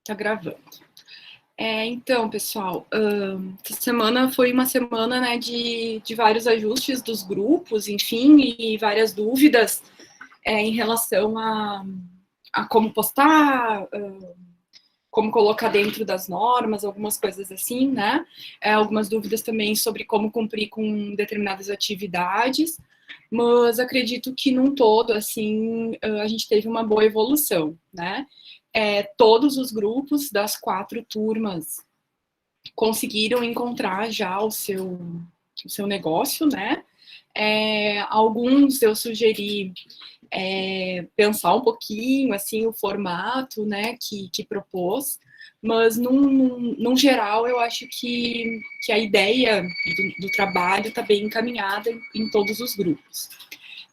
Tá gravando. Então, pessoal, essa semana foi uma semana, né, de vários ajustes dos grupos, enfim, e várias dúvidas em relação a como postar, como colocar dentro das normas, algumas coisas assim, né? Algumas dúvidas também sobre como cumprir com determinadas atividades, mas acredito que num todo, assim, a gente teve uma boa evolução, né? Todos os grupos das 4 turmas conseguiram encontrar já o seu negócio, né? Alguns eu sugeri pensar um pouquinho, assim, o formato, né, que propôs, mas, num geral, eu acho que a ideia do trabalho está bem encaminhada em todos os grupos.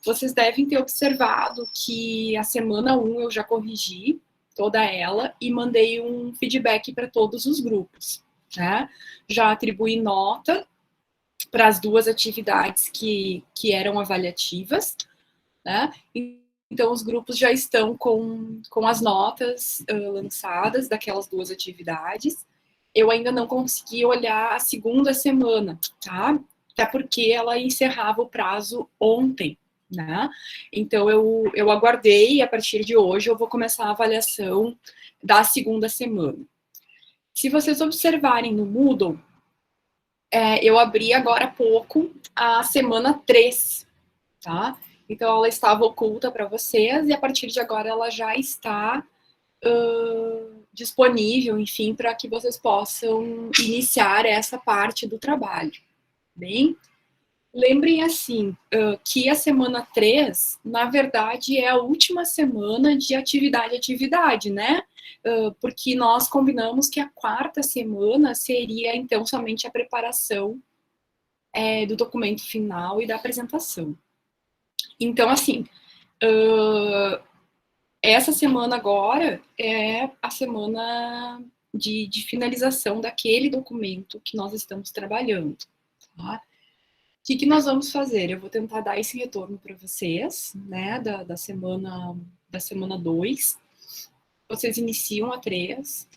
Vocês devem ter observado que a semana 1 eu já corrigi toda ela e mandei um feedback para todos os grupos, né? Já atribuí nota para as 2 atividades que eram avaliativas, né? Então, os grupos já estão com as notas lançadas daquelas 2 atividades. Eu ainda não consegui olhar a segunda semana, tá? Até porque ela encerrava o prazo ontem, né? Então, eu aguardei e a partir de hoje eu vou começar a avaliação da segunda semana. Se vocês observarem no Moodle, eu abri agora há pouco a semana 3, tá? Então, ela estava oculta para vocês e a partir de agora ela já está disponível, enfim, para que vocês possam iniciar essa parte do trabalho. Bem, lembrem assim, que a semana 3, na verdade, é a última semana de atividade, né? Porque nós combinamos que a 4ª semana seria, então, somente a preparação do documento final e da apresentação. Então, assim, essa semana agora é a semana de finalização daquele documento que nós estamos trabalhando, tá? O que nós vamos fazer? Eu vou tentar dar esse retorno para vocês, né, da semana 2. Vocês iniciam a 3.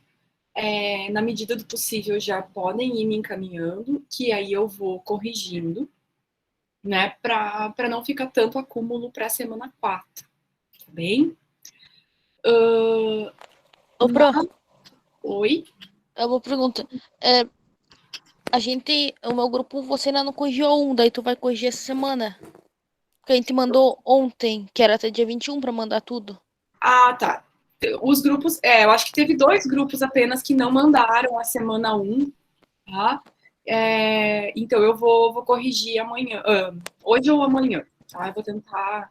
Na medida do possível, já podem ir me encaminhando, que aí eu vou corrigindo, né, para não ficar tanto acúmulo para a semana 4, tá bem? Ô, Pro, Oi? eu vou perguntar. O meu grupo, você ainda não corrigiu daí tu vai corrigir essa semana. Porque a gente mandou ontem, que era até dia 21 pra mandar tudo. Ah, tá. Os grupos, eu acho que teve 2 grupos apenas que não mandaram a semana 1, tá? Então eu vou corrigir amanhã, hoje ou amanhã, tá? Eu vou tentar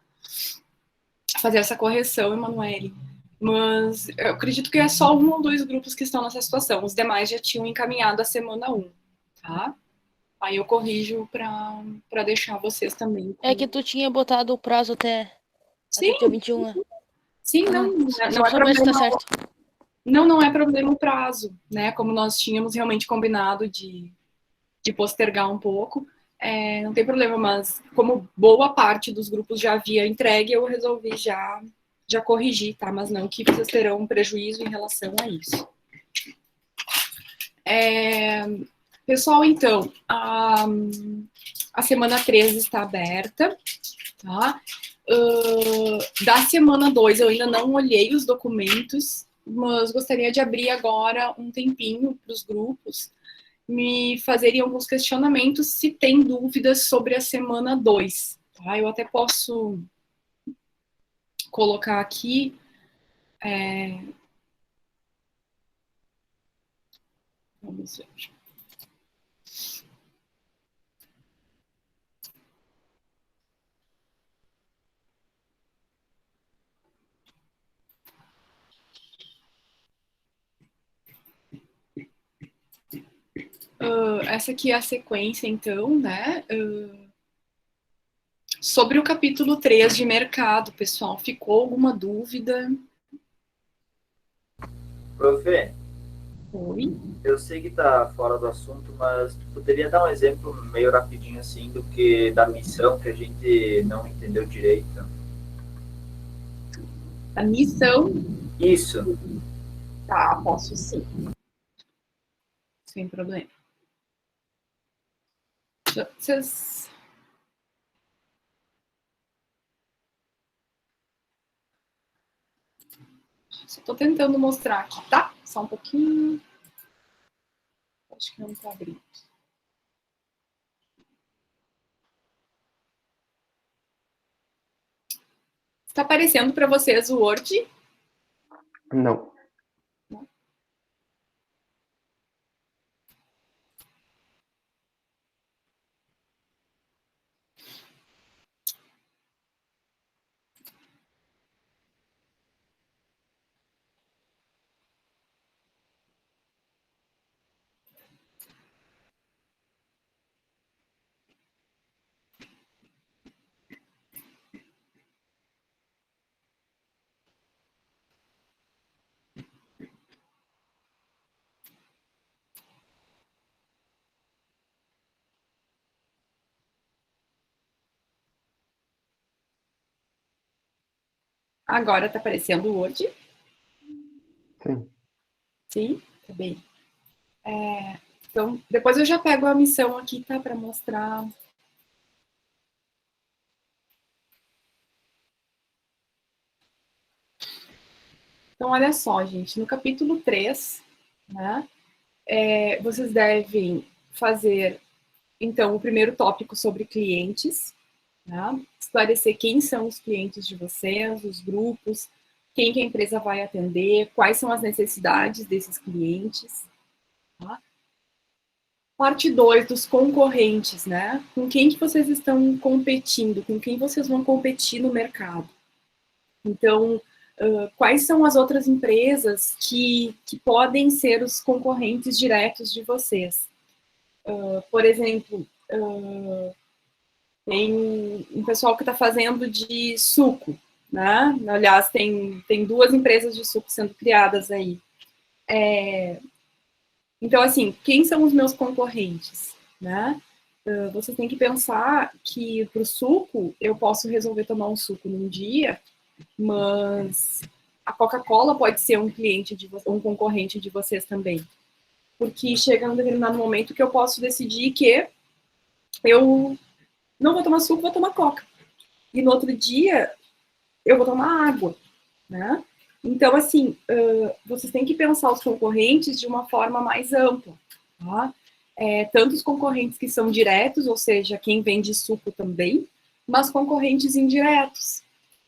fazer essa correção, Emanuele. Mas eu acredito que é só 1 ou 2 grupos que estão nessa situação. Os demais já tinham encaminhado a semana 1, tá? Aí eu corrijo para deixar vocês também. É que tu tinha botado o prazo até dia Sim, 21, né? sim, não Só pra é saber se tá problema. certo. Não é problema o prazo, né? Como nós tínhamos realmente combinado de postergar um pouco, não tem problema, mas como boa parte dos grupos já havia entregue, eu resolvi já corrigir, tá? Mas não que vocês terão um prejuízo em relação a isso. Pessoal, então, a semana 3 está aberta, tá? Da semana 2 eu ainda não olhei os documentos, mas gostaria de abrir agora um tempinho para os grupos me fazerem alguns questionamentos se tem dúvidas sobre a semana 2. Tá? Eu até posso colocar aqui. Vamos ver. Essa aqui é a sequência, então, né? Sobre o capítulo 3 de mercado, pessoal, ficou alguma dúvida? Profe, Oi? eu sei que tá fora do assunto, mas tu poderia dar um exemplo meio rapidinho assim do que da missão que a gente não entendeu direito? A missão. Isso. Tá, posso sim. Sem problema. Vocês... Só tô tentando mostrar aqui, tá? Só um pouquinho. Acho que não tá abrindo. Está aparecendo para vocês o Word? Não. Agora está aparecendo o Word? Sim. Sim, tá bem. Então, depois eu já pego a missão aqui, tá? Para mostrar. Então, olha só, gente. No capítulo 3, né? Vocês devem fazer, então, o primeiro tópico sobre clientes, né? Esclarecer quem são os clientes de vocês, os grupos, quem que a empresa vai atender, quais são as necessidades desses clientes. Tá? Parte 2 dos concorrentes, né? Com quem que vocês estão competindo, com quem vocês vão competir no mercado. Então, quais são as outras empresas que podem ser os concorrentes diretos de vocês? Por exemplo, tem um pessoal que está fazendo de suco, né? Aliás, tem 2 empresas de suco sendo criadas aí. Então, assim, quem são os meus concorrentes, né? Você tem que pensar que para o suco, eu posso resolver tomar um suco num dia, mas a Coca-Cola pode ser um cliente um concorrente de vocês também. Porque chega num determinado momento que eu posso decidir que eu não vou tomar suco, vou tomar Coca. E no outro dia, eu vou tomar água, né? Então, assim, vocês têm que pensar os concorrentes de uma forma mais ampla, tá? Tanto os concorrentes que são diretos, ou seja, quem vende suco também, mas concorrentes indiretos,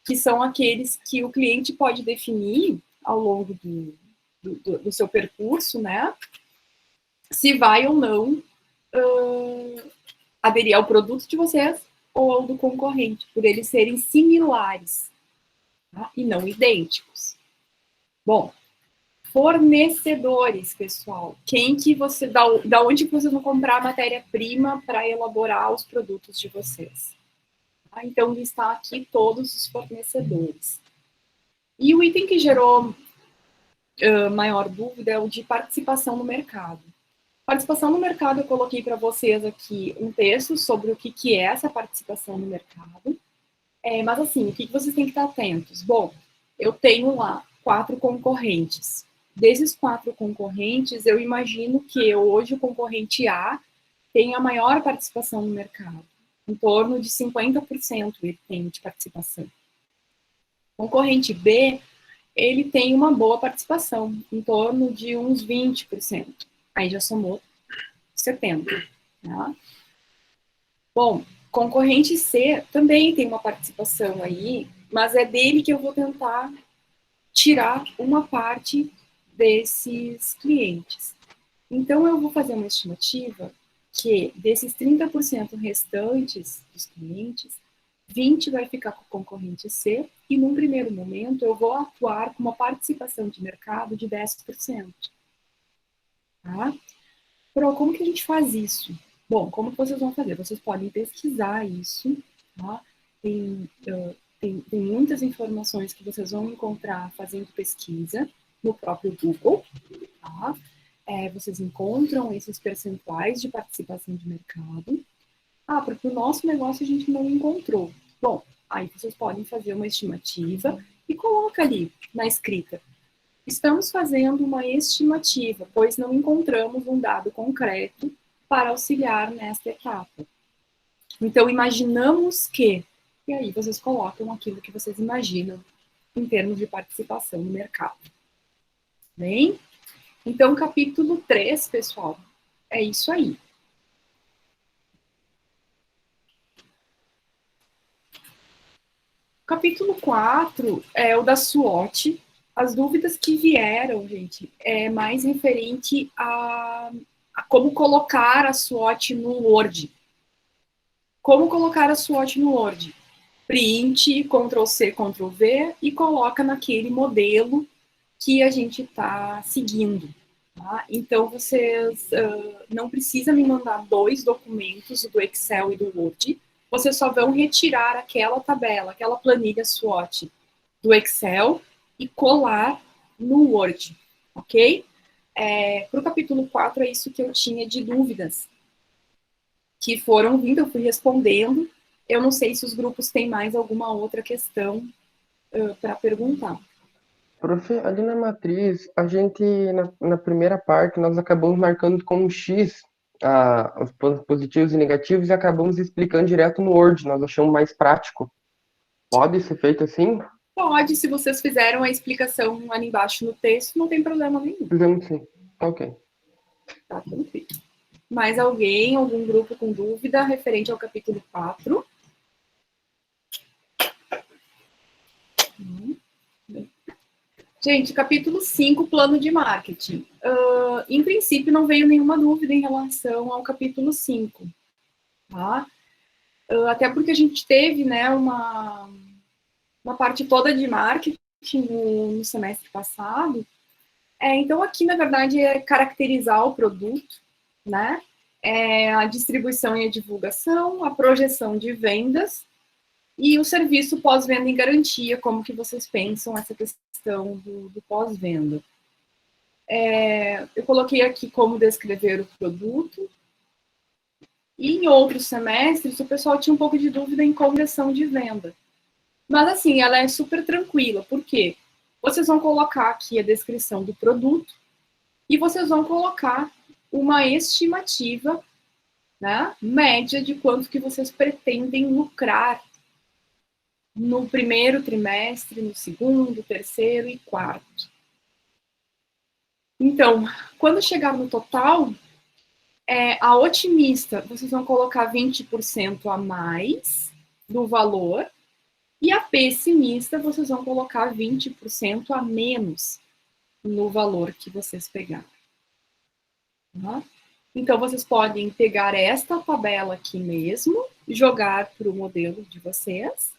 que são aqueles que o cliente pode definir ao longo do seu percurso, né? Se vai ou não aderir ao produto de vocês ou ao do concorrente, por eles serem similares, tá? E não idênticos. Bom, fornecedores, pessoal. Quem que você, da onde que vocês vão comprar a matéria-prima para elaborar os produtos de vocês? Tá? Então, listar aqui todos os fornecedores. E o item que gerou maior dúvida é o de participação no mercado. Participação no mercado, eu coloquei para vocês aqui um texto sobre o que é essa participação no mercado. Mas assim, o que vocês têm que estar atentos? Bom, eu tenho lá 4 concorrentes. Desses 4 concorrentes, eu imagino que hoje o concorrente A tem a maior participação no mercado. Em torno de 50% ele tem de participação. O concorrente B, ele tem uma boa participação, em torno de uns 20%. Aí já somou 70%. Tá? Bom, concorrente C também tem uma participação aí, mas é dele que eu vou tentar tirar uma parte desses clientes. Então, eu vou fazer uma estimativa que desses 30% restantes dos clientes, 20% vai ficar com o concorrente C e, num primeiro momento, eu vou atuar com uma participação de mercado de 10%. Tá? Pro, como que a gente faz isso? Bom, como que vocês vão fazer? Vocês podem pesquisar isso, tá? Tem muitas informações que vocês vão encontrar fazendo pesquisa no próprio Google, tá? Vocês encontram esses percentuais de participação de mercado. Porque o nosso negócio a gente não encontrou. Bom, aí vocês podem fazer uma estimativa e coloca ali na escrita. Estamos fazendo uma estimativa, pois não encontramos um dado concreto para auxiliar nesta etapa. Então, imaginamos que... E aí, vocês colocam aquilo que vocês imaginam em termos de participação no mercado. Bem? Então, capítulo 3, pessoal, é isso aí. Capítulo 4 é o da SWOT. As dúvidas que vieram, gente, é mais referente a como colocar a SWOT no Word. Como colocar a SWOT no Word? Print, Ctrl+C, Ctrl+V e coloca naquele modelo que a gente está seguindo. Tá? Então, vocês não precisam me mandar 2 documentos, do Excel e do Word. Vocês só vão retirar aquela tabela, aquela planilha SWOT do Excel e colar no Word, ok? Para o capítulo 4 é isso que eu tinha de dúvidas que foram vindo, eu fui respondendo. Eu não sei se os grupos têm mais alguma outra questão para perguntar. Prof, ali na matriz, a gente, na primeira parte, nós acabamos marcando como X os pontos positivos e negativos e acabamos explicando direto no Word. Nós achamos mais prático. Pode ser feito assim? Pode, se vocês fizeram a explicação ali embaixo no texto, não tem problema nenhum. Fizemos sim. Tá ok. Tá tranquilo. Mais alguém, algum grupo com dúvida referente ao capítulo 4? Gente, capítulo 5, plano de marketing. Em princípio, não veio nenhuma dúvida em relação ao capítulo 5. Tá? Até porque a gente teve, né, uma parte toda de marketing no semestre passado. Então, aqui, na verdade, é caracterizar o produto, né? A distribuição e a divulgação, a projeção de vendas e o serviço pós-venda em garantia, como que vocês pensam essa questão do pós-venda. Eu coloquei aqui como descrever o produto. E em outros semestres, o pessoal tinha um pouco de dúvida em conversão de venda. Mas, assim, ela é super tranquila. Por quê? Vocês vão colocar aqui a descrição do produto e vocês vão colocar uma estimativa, né, média de quanto que vocês pretendem lucrar no primeiro trimestre, no segundo, terceiro e quarto. Então, quando chegar no total, a otimista, vocês vão colocar 20% a mais do valor, e a pessimista, vocês vão colocar 20% a menos no valor que vocês pegaram. Tá? Então, vocês podem pegar esta tabela aqui mesmo, jogar para o modelo de vocês,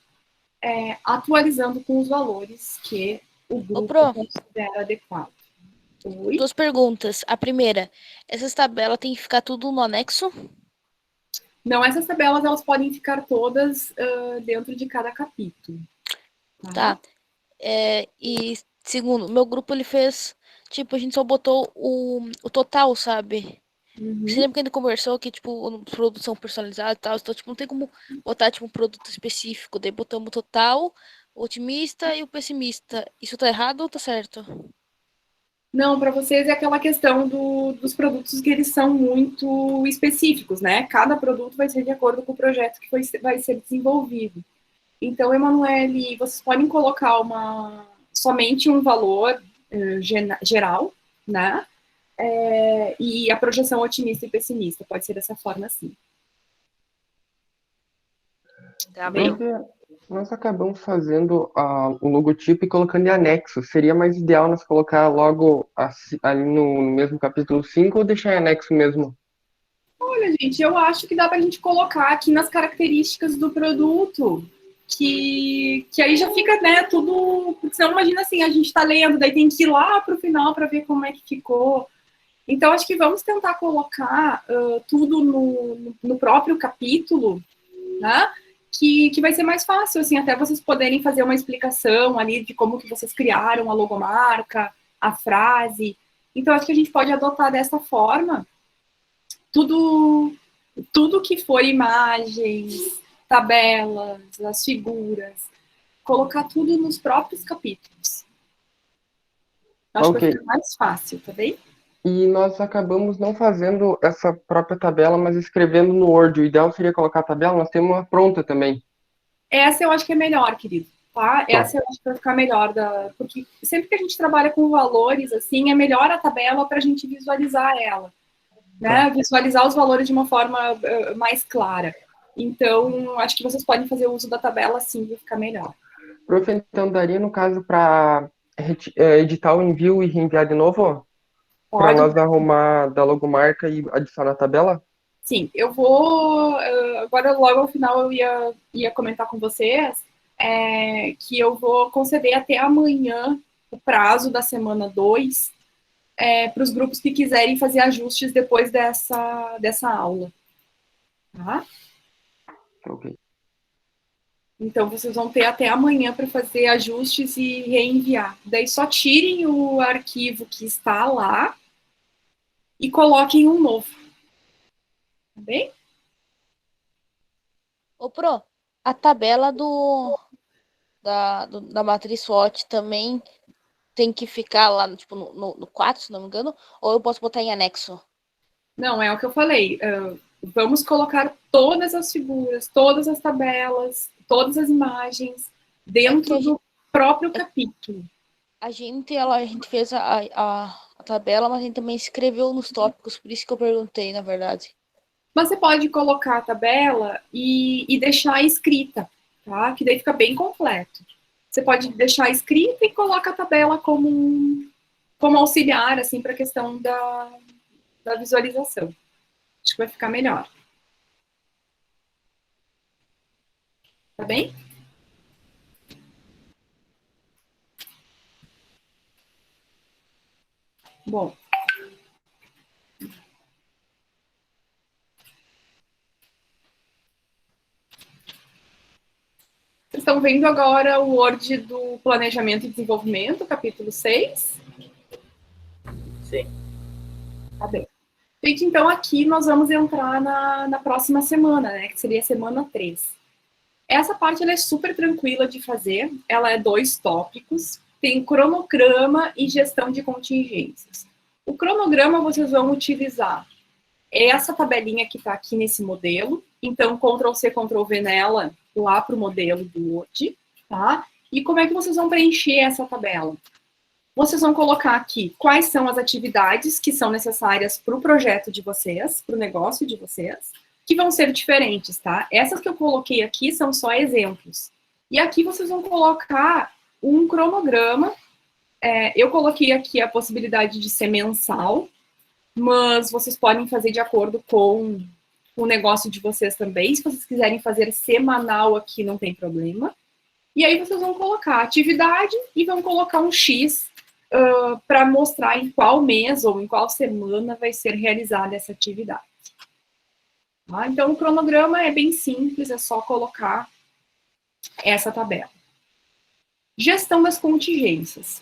atualizando com os valores que o grupo considera adequado. Oi? 2 perguntas. A primeira, essas tabelas têm que ficar tudo no anexo? Não, essas tabelas elas podem ficar todas dentro de cada capítulo. Tá. E segundo, meu grupo ele fez, tipo, a gente só botou o total, sabe? Uhum. Você lembra que a gente conversou que, tipo, produção personalizada e tal, então, tipo, não tem como botar, tipo, um produto específico. Daí botamos o total, o otimista e o pessimista. Isso tá errado ou tá certo? Não, para vocês é aquela questão dos produtos que eles são muito específicos, né? Cada produto vai ser de acordo com o projeto que vai ser desenvolvido. Então, Emanuele, vocês podem colocar somente um valor geral, né? E a projeção otimista e pessimista pode ser dessa forma, sim. Tá bem? Nós acabamos fazendo o logotipo e colocando em anexo. Seria mais ideal nós colocar logo ali no mesmo capítulo 5 ou deixar em anexo mesmo? Olha, gente, eu acho que dá para a gente colocar aqui nas características do produto, que aí já fica, né, tudo... Porque senão, imagina assim, a gente está lendo, daí tem que ir lá para o final para ver como é que ficou. Então, acho que vamos tentar colocar tudo no próprio capítulo, né? Que vai ser mais fácil, assim, até vocês poderem fazer uma explicação ali de como que vocês criaram a logomarca, a frase. Então, acho que a gente pode adotar dessa forma tudo que for imagens, tabelas, as figuras, colocar tudo nos próprios capítulos. Acho que vai Ok. ficar mais fácil, tá bem? E nós acabamos não fazendo essa própria tabela, mas escrevendo no Word. O ideal seria colocar a tabela, nós temos uma pronta também. Essa eu acho que é melhor, querido, tá? Tá. Essa eu acho que vai ficar melhor, porque sempre que a gente trabalha com valores, assim, é melhor a tabela para a gente visualizar ela, né? Visualizar os valores de uma forma mais clara. Então, acho que vocês podem fazer uso da tabela, sim, vai ficar melhor. Prof, então daria, no caso, para editar o envio e reenviar de novo? Para Pode? nós arrumar da logomarca e adicionar a tabela? Sim, eu vou. Agora, logo ao final, eu ia comentar com vocês que eu vou conceder até amanhã o prazo da semana 2 para os grupos que quiserem fazer ajustes depois dessa aula. Tá? Ok. Então, vocês vão ter até amanhã para fazer ajustes e reenviar. Daí, só tirem o arquivo que está lá e coloquem um novo. Tá bem? Ô, Pro, a tabela da matriz SWOT também tem que ficar lá, tipo, no 4, se não me engano, ou eu posso botar em anexo? Não, é o que eu falei. Vamos colocar todas as figuras, todas as tabelas, todas as imagens dentro do próprio capítulo. A gente fez a tabela, mas a gente também escreveu nos tópicos, por isso que eu perguntei, na verdade. Mas você pode colocar a tabela e deixar escrita, tá? Que daí fica bem completo. Você pode deixar escrita e coloca a tabela como auxiliar, assim, para a questão da visualização. Acho que vai ficar melhor. Tá bem? Bom. Vocês estão vendo agora o Word do Planejamento e Desenvolvimento, capítulo 6? Sim. Tá bem. Gente, então aqui nós vamos entrar na próxima semana, né? Que seria a semana 3. Essa parte ela é super tranquila de fazer. Ela é 2 tópicos. Tem cronograma e gestão de contingências. O cronograma vocês vão utilizar essa tabelinha que está aqui nesse modelo. Então, Ctrl+C, Ctrl+V nela, lá para o modelo do Word, tá? E como é que vocês vão preencher essa tabela? Vocês vão colocar aqui quais são as atividades que são necessárias para o projeto de vocês, para o negócio de vocês, que vão ser diferentes, tá? Essas que eu coloquei aqui são só exemplos. E aqui vocês vão colocar um cronograma. Eu coloquei aqui a possibilidade de ser mensal, mas vocês podem fazer de acordo com o negócio de vocês também. Se vocês quiserem fazer semanal aqui, não tem problema. E aí vocês vão colocar a atividade e vão colocar um X para mostrar em qual mês ou em qual semana vai ser realizada essa atividade. Tá? Então, o cronograma é bem simples, é só colocar essa tabela. Gestão das contingências.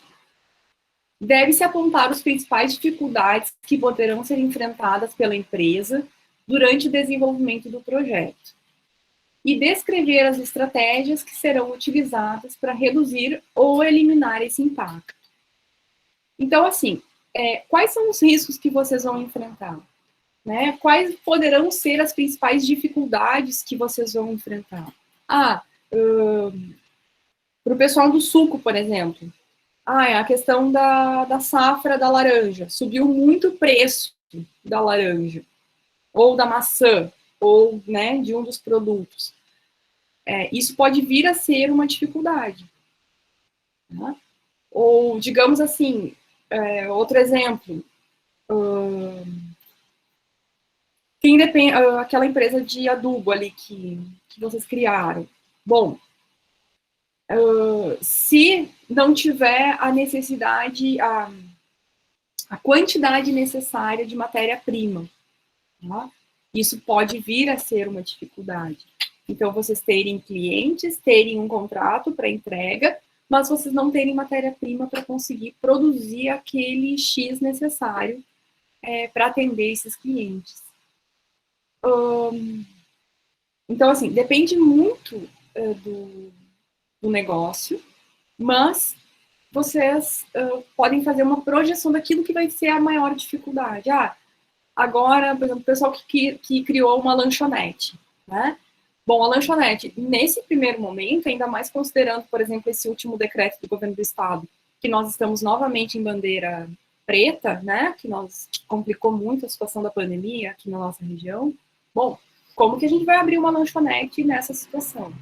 Deve-se apontar as principais dificuldades que poderão ser enfrentadas pela empresa durante o desenvolvimento do projeto e descrever as estratégias que serão utilizadas para reduzir ou eliminar esse impacto. Então, assim, quais são os riscos que vocês vão enfrentar? Né? Quais poderão ser as principais dificuldades que vocês vão enfrentar? Para o pessoal do suco, por exemplo, é a questão da safra da laranja. Subiu muito o preço da laranja, ou da maçã, ou, né, de um dos produtos. Isso pode vir a ser uma dificuldade. Né? Ou, digamos assim, outro exemplo, aquela empresa de adubo ali que vocês criaram. Bom, se não tiver a necessidade, a quantidade necessária de matéria-prima, tá? Isso pode vir a ser uma dificuldade. Então, vocês terem clientes, terem um contrato para entrega, mas vocês não terem matéria-prima para conseguir produzir aquele X necessário para atender esses clientes. Então, assim, depende muito do negócio, mas vocês podem fazer uma projeção daquilo que vai ser a maior dificuldade. Agora, por exemplo, o pessoal que criou uma lanchonete, né? Bom, a lanchonete, nesse primeiro momento, ainda mais considerando, por exemplo, esse último decreto do governo do estado, que nós estamos novamente em bandeira preta, né? Que complicou muito a situação da pandemia aqui na nossa região. Bom, como que a gente vai abrir uma lanchonete nessa situação?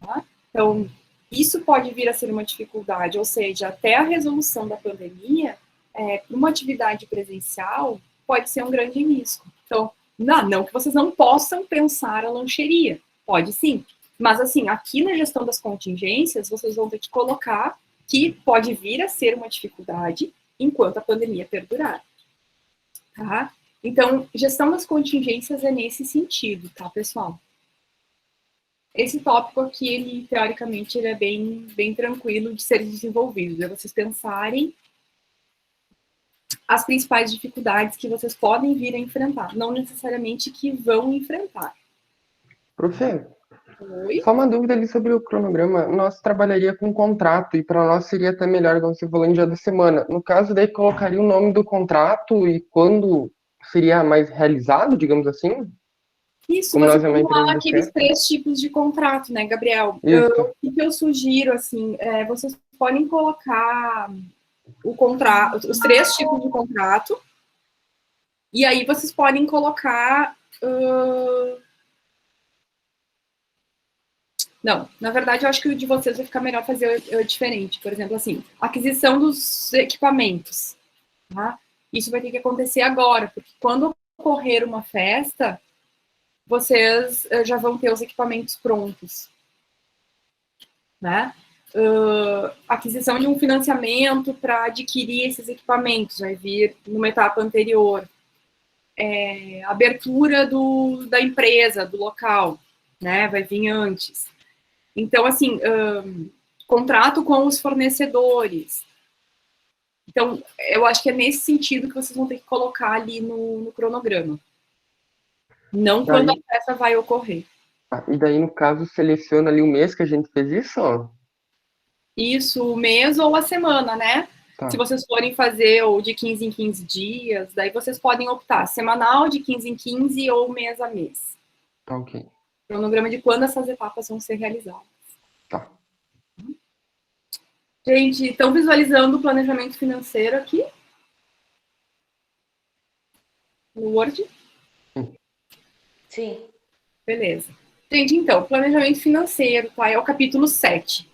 Tá? Então, isso pode vir a ser uma dificuldade, ou seja, até a resolução da pandemia, para uma atividade presencial, pode ser um grande risco. Então, não que vocês não possam pensar a lancheria, pode sim, mas assim, aqui na gestão das contingências, vocês vão ter que colocar que pode vir a ser uma dificuldade enquanto a pandemia perdurar, tá? Então, gestão das contingências é nesse sentido, tá, pessoal? Esse tópico aqui, ele, teoricamente, ele é bem tranquilo de ser desenvolvido. É vocês pensarem as principais dificuldades que vocês podem vir a enfrentar, não necessariamente que vão enfrentar. Profe, Oi? só uma dúvida ali sobre o cronograma. Nós trabalharia com contrato e para nós seria até melhor, como você falou, em dia da semana. No caso, daí colocaria o nome do contrato e quando seria mais realizado, digamos assim? Isso, Como você nós é uma tem lá empresa de aqueles festa? 3 tipos de contrato, né, Gabriel? Isso. O que eu sugiro, assim, vocês podem colocar o contrato, os 3 tipos de contrato, e aí vocês podem colocar... Não, na verdade, eu acho que o de vocês vai ficar melhor fazer diferente. Por exemplo, assim, aquisição dos equipamentos, tá? Isso vai ter que acontecer agora, porque quando ocorrer uma festa, vocês já vão ter os equipamentos prontos, né? Aquisição de um financiamento para adquirir esses equipamentos vai vir numa etapa anterior. Abertura da empresa, do local, né? Vai vir antes. Então, assim, contrato com os fornecedores. Então, eu acho que é nesse sentido que vocês vão ter que colocar ali no cronograma. Não quando a festa vai ocorrer. E daí, no caso, seleciona ali o mês que a gente fez isso, ó? Isso, o mês ou a semana, né? Tá. Se vocês forem fazer ou de 15 em 15 dias, daí vocês podem optar semanal, de 15 em 15 ou mês a mês. Tá, ok. Cronograma de quando essas etapas vão ser realizadas. Tá. Gente, estão visualizando o planejamento financeiro aqui? No Word? Sim. Beleza. Gente, então, planejamento financeiro, tá? É o capítulo 7.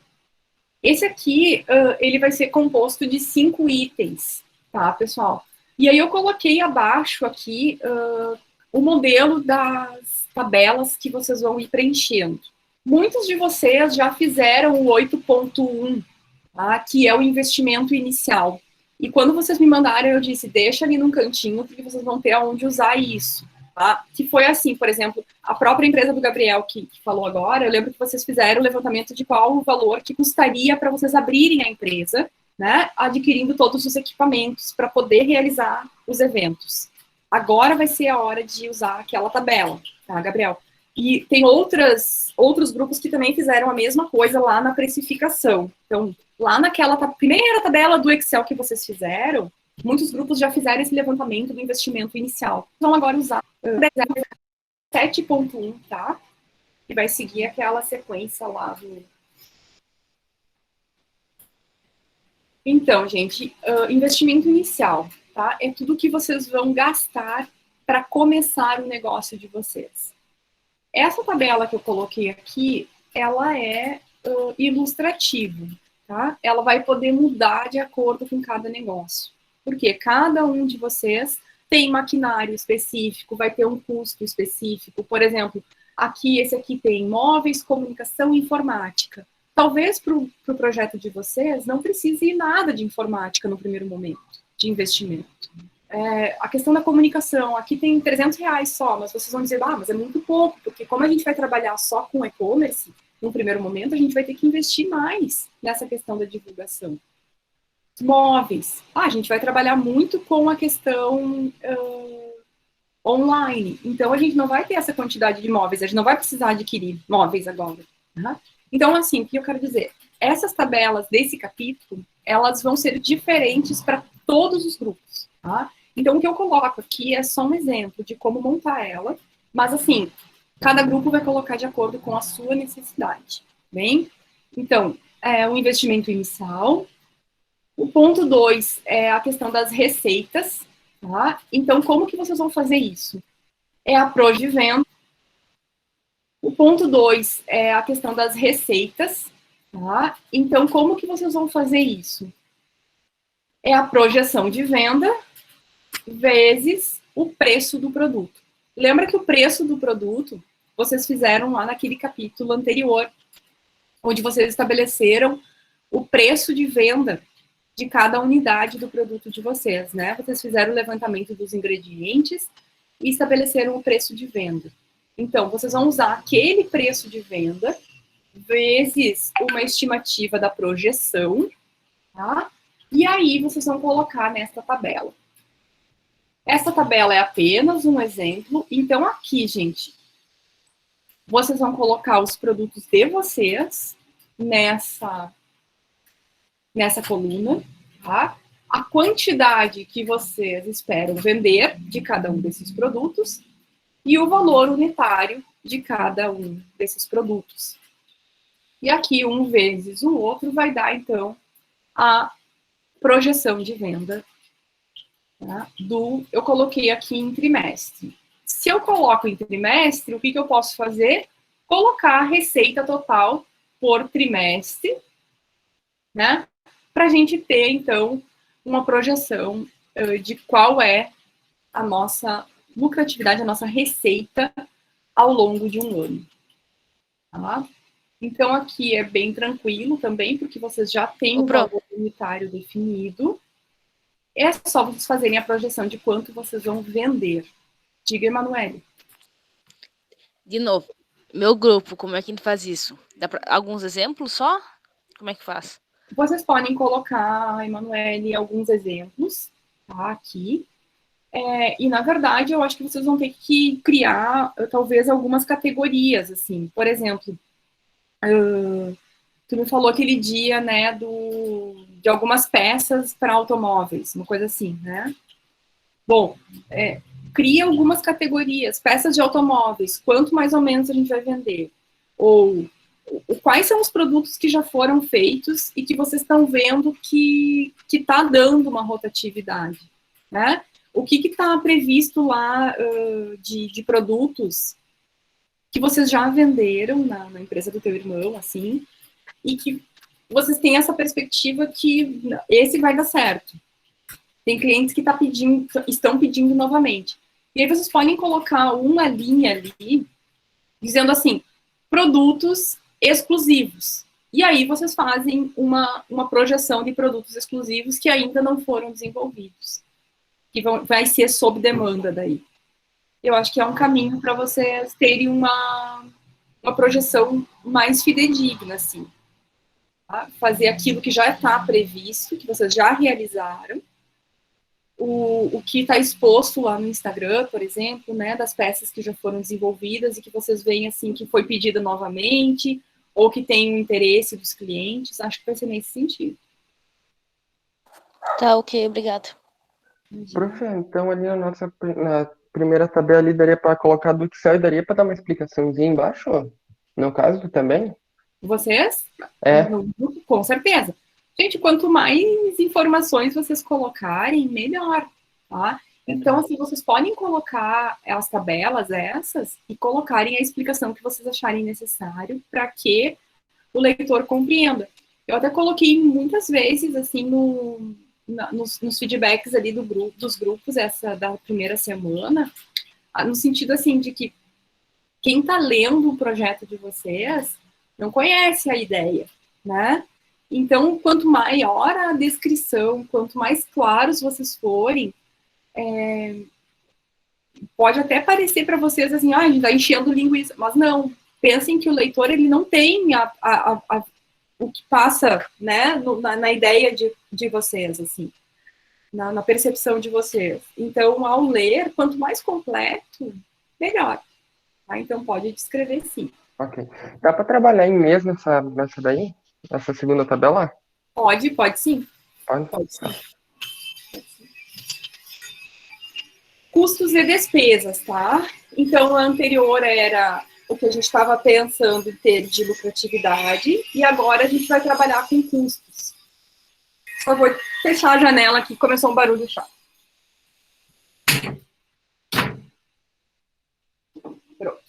Esse aqui, ele vai ser composto de 5 itens, tá, pessoal? E aí eu coloquei abaixo aqui o modelo das tabelas que vocês vão ir preenchendo. Muitos de vocês já fizeram o 8.1, tá? Que é o investimento inicial. E quando vocês me mandaram, eu disse, deixa ali num cantinho, porque vocês vão ter aonde usar isso. Tá? Que foi assim, por exemplo, a própria empresa do Gabriel que falou agora, eu lembro que vocês fizeram o levantamento de qual o valor que custaria para vocês abrirem a empresa, né, adquirindo todos os equipamentos para poder realizar os eventos. Agora vai ser a hora de usar aquela tabela, tá, Gabriel? E tem outros grupos que também fizeram a mesma coisa lá na precificação. Então, lá naquela primeira tabela do Excel que vocês fizeram, muitos grupos já fizeram esse levantamento do investimento inicial. Vão agora usar 7.1, tá? E vai seguir aquela sequência lá do... Então, gente, investimento inicial, tá? É tudo que vocês vão gastar para começar o negócio de vocês. Essa tabela que eu coloquei aqui, ela é ilustrativa, tá? Ela vai poder mudar de acordo com cada negócio. Porque cada um de vocês tem maquinário específico, vai ter um custo específico. Por exemplo, esse aqui tem móveis, comunicação e informática. Talvez para o projeto de vocês não precise nada de informática no primeiro momento, de investimento. A questão da comunicação, aqui tem R$300 só, mas vocês vão dizer, mas é muito pouco, porque como a gente vai trabalhar só com e-commerce, no primeiro momento a gente vai ter que investir mais nessa questão da divulgação. Móveis. A gente vai trabalhar muito com a questão online. Então, a gente não vai ter essa quantidade de móveis. A gente não vai precisar adquirir móveis agora. Tá? Então, assim, o que eu quero dizer? Essas tabelas desse capítulo, elas vão ser diferentes para todos os grupos, tá? Então, o que eu coloco aqui é só um exemplo de como montar ela, mas, assim, cada grupo vai colocar de acordo com a sua necessidade, bem? Então, o investimento inicial. O ponto 2 é a questão das receitas, tá? Então, como que vocês vão fazer isso? É a projeção de venda. O ponto 2 é a questão das receitas, tá? Então, como que vocês vão fazer isso? É a projeção de venda vezes o preço do produto. Lembra que o preço do produto vocês fizeram lá naquele capítulo anterior, onde vocês estabeleceram o preço de venda de cada unidade do produto de vocês, né? Vocês fizeram o levantamento dos ingredientes e estabeleceram o preço de venda. Então, vocês vão usar aquele preço de venda vezes uma estimativa da projeção, tá? E aí vocês vão colocar nesta tabela. Essa tabela é apenas um exemplo. Então, aqui, gente, vocês vão colocar os produtos de vocês nessa coluna, tá? A quantidade que vocês esperam vender de cada um desses produtos e o valor unitário de cada um desses produtos. E aqui, um vezes o outro, vai dar, então, a projeção de venda, tá? Eu coloquei aqui em trimestre. Se eu coloco em trimestre, o que eu posso fazer? Colocar a receita total por trimestre, né? Para a gente ter, então, uma projeção de qual é a nossa lucratividade, a nossa receita ao longo de um ano. Tá? Então, aqui é bem tranquilo também, porque vocês já têm o valor unitário definido. É só vocês fazerem a projeção de quanto vocês vão vender. Diga, Emanuele. De novo, meu grupo, como é que a gente faz isso? Dá pra, alguns exemplos só? Como é que faz? Vocês podem colocar, Emanuele, alguns exemplos, tá, aqui. E, na verdade, eu acho que vocês vão ter que criar, talvez, algumas categorias, assim. Por exemplo, tu me falou aquele dia, né, de algumas peças para automóveis, uma coisa assim, né? Bom, cria algumas categorias, peças de automóveis, quanto mais ou menos a gente vai vender? Ou quais são os produtos que já foram feitos e que vocês estão vendo que está dando uma rotatividade, né? O que está previsto lá de produtos que vocês já venderam na empresa do teu irmão, assim, e que vocês têm essa perspectiva que esse vai dar certo. Tem clientes que estão pedindo novamente. E aí vocês podem colocar uma linha ali, dizendo assim, produtos exclusivos. E aí vocês fazem uma projeção de produtos exclusivos que ainda não foram desenvolvidos. Que vai ser sob demanda daí. Eu acho que é um caminho para vocês terem uma projeção mais fidedigna, assim. Tá? Fazer aquilo que já está previsto, que vocês já realizaram, o que está exposto lá no Instagram, por exemplo, né, das peças que já foram desenvolvidas e que vocês veem, assim, que foi pedida novamente, ou que tem o interesse dos clientes. Acho que vai ser nesse sentido. Tá, ok, obrigada. Profe, então ali na primeira tabela ali daria para colocar do Excel e daria para dar uma explicaçãozinha embaixo? No caso também? Vocês? É. Com certeza. Gente, quanto mais informações vocês colocarem, melhor, tá? Então, assim, vocês podem colocar as tabelas essas e colocarem a explicação que vocês acharem necessário para que o leitor compreenda. Eu até coloquei muitas vezes, assim, nos feedbacks ali dos grupos da primeira semana, no sentido, assim, de que quem está lendo o projeto de vocês não conhece a ideia, né? Então, quanto maior a descrição, quanto mais claros vocês forem, pode até parecer para vocês assim, a gente está enchendo linguiça, mas não. Pensem que o leitor ele não tem o que passa, né, na ideia de vocês, assim, na percepção de vocês. Então, ao ler, quanto mais completo, melhor. Tá? Então, pode descrever sim. Ok. Dá para trabalhar em mês nessa daí? Essa segunda tabela? Pode sim. Pode? Pode sim. Custos e despesas, tá? Então, a anterior era o que a gente estava pensando em ter de lucratividade, e agora a gente vai trabalhar com custos. Só vou fechar a janela aqui, começou um barulho chato. Pronto.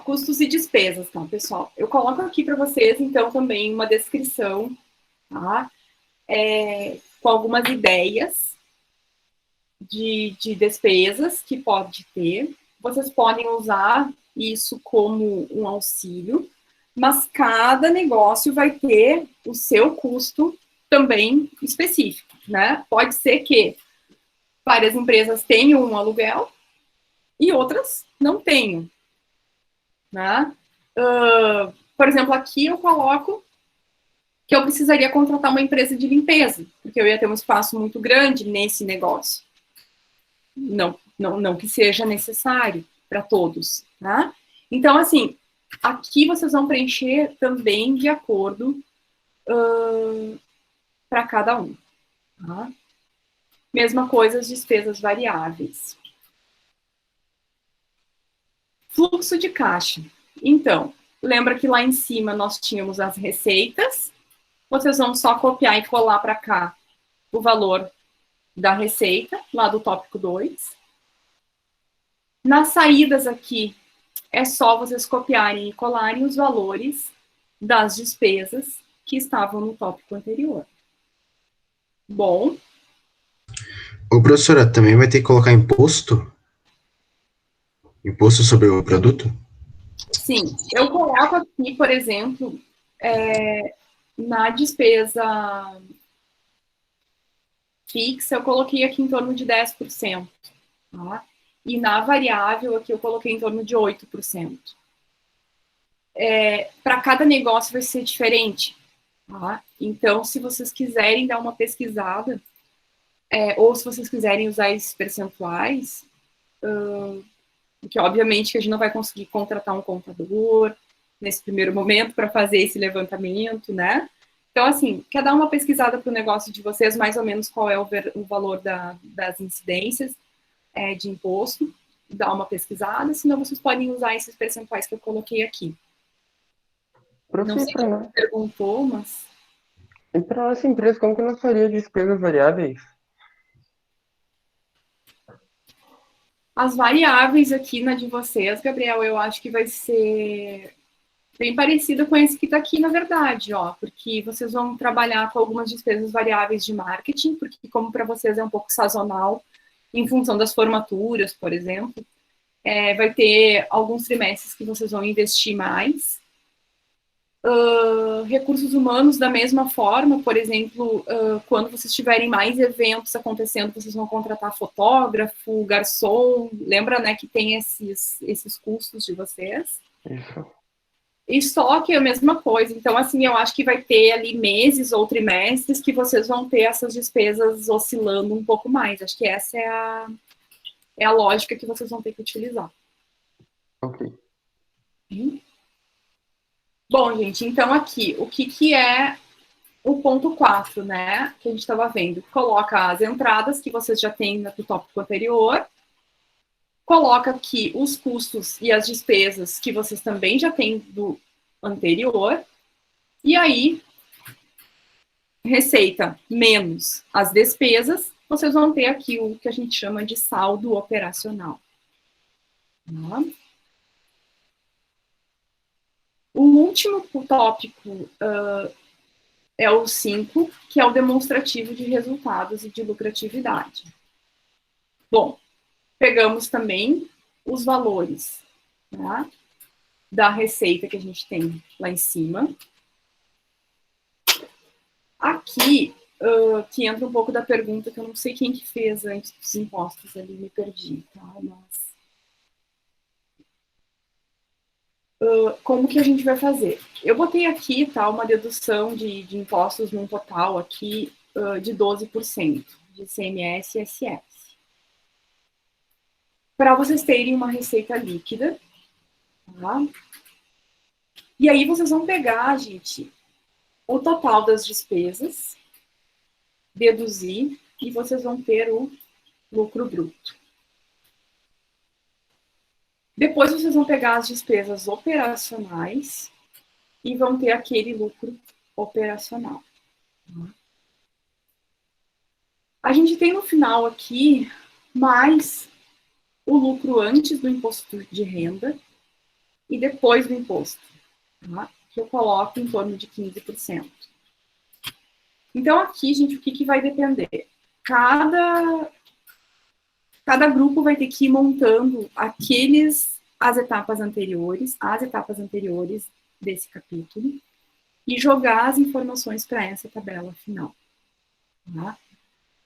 Custos e despesas, tá, pessoal? Eu coloco aqui para vocês, então, também uma descrição, tá? Com algumas ideias de despesas que pode ter. Vocês podem usar isso como um auxílio, mas cada negócio vai ter o seu custo também específico, né? Pode ser que várias empresas tenham um aluguel e outras não tenham, né? Por exemplo, aqui eu coloco que eu precisaria contratar uma empresa de limpeza, porque eu ia ter um espaço muito grande nesse negócio. Não que seja necessário para todos, tá? Então, assim, aqui vocês vão preencher também de acordo para cada um, tá? Mesma coisa as despesas variáveis. Fluxo de caixa. Então, lembra que lá em cima nós tínhamos as receitas, vocês vão só copiar e colar para cá o valor da receita, lá do tópico 2. Nas saídas aqui, é só vocês copiarem e colarem os valores das despesas que estavam no tópico anterior. Bom. Ô, professora, também vai ter que colocar imposto? Imposto sobre o produto? Sim, eu coloco aqui, por exemplo, na despesa fixa, eu coloquei aqui em torno de 10%. Tá? E na variável, aqui eu coloquei em torno de 8%. Para cada negócio vai ser diferente. Tá? Então, se vocês quiserem dar uma pesquisada, ou se vocês quiserem usar esses percentuais, porque obviamente que a gente não vai conseguir contratar um contador nesse primeiro momento para fazer esse levantamento, né? Então, assim, quer dar uma pesquisada para o negócio de vocês, mais ou menos qual é o valor das incidências de imposto, dá uma pesquisada, senão vocês podem usar esses percentuais que eu coloquei aqui. Não sei se você perguntou, mas... E para nossa empresa, como que nós faria despesas variáveis? As variáveis aqui na de vocês, Gabriel, eu acho que vai ser bem parecida com esse que está aqui, na verdade, ó, porque vocês vão trabalhar com algumas despesas variáveis de marketing, porque como para vocês é um pouco sazonal, em função das formaturas, por exemplo, vai ter alguns trimestres que vocês vão investir mais. Recursos humanos da mesma forma, por exemplo, quando vocês tiverem mais eventos acontecendo, vocês vão contratar fotógrafo, garçom, lembra, né, que tem esses custos de vocês. Isso. Estoque é a mesma coisa, então, assim, eu acho que vai ter ali meses ou trimestres que vocês vão ter essas despesas oscilando um pouco mais, acho que essa é a lógica que vocês vão ter que utilizar. Ok. Bom, gente, então aqui, o que é o ponto 4, né, que a gente estava vendo? Coloca as entradas que vocês já têm no tópico anterior, coloca aqui os custos e as despesas que vocês também já têm do anterior, e aí, receita menos as despesas, vocês vão ter aqui o que a gente chama de saldo operacional. Tá? O último tópico é o 5, que é o demonstrativo de resultados e de lucratividade. Bom, pegamos também os valores, tá, da receita que a gente tem lá em cima. Aqui, que entra um pouco da pergunta que eu não sei quem que fez antes dos impostos ali, me perdi, tá? Mas... como que a gente vai fazer? Eu botei aqui, tá, uma dedução de impostos num total aqui de 12% de ICMS e ISS. Para vocês terem uma receita líquida, tá? E aí vocês vão pegar, gente, o total das despesas, deduzir, e vocês vão ter o lucro bruto. Depois vocês vão pegar as despesas operacionais e vão ter aquele lucro operacional. A gente tem no final aqui mais o lucro antes do imposto de renda e depois do imposto, tá? Que eu coloco em torno de 15%. Então, aqui, gente, o que vai depender? Cada grupo vai ter que ir montando as etapas anteriores desse capítulo e jogar as informações para essa tabela final. Tá?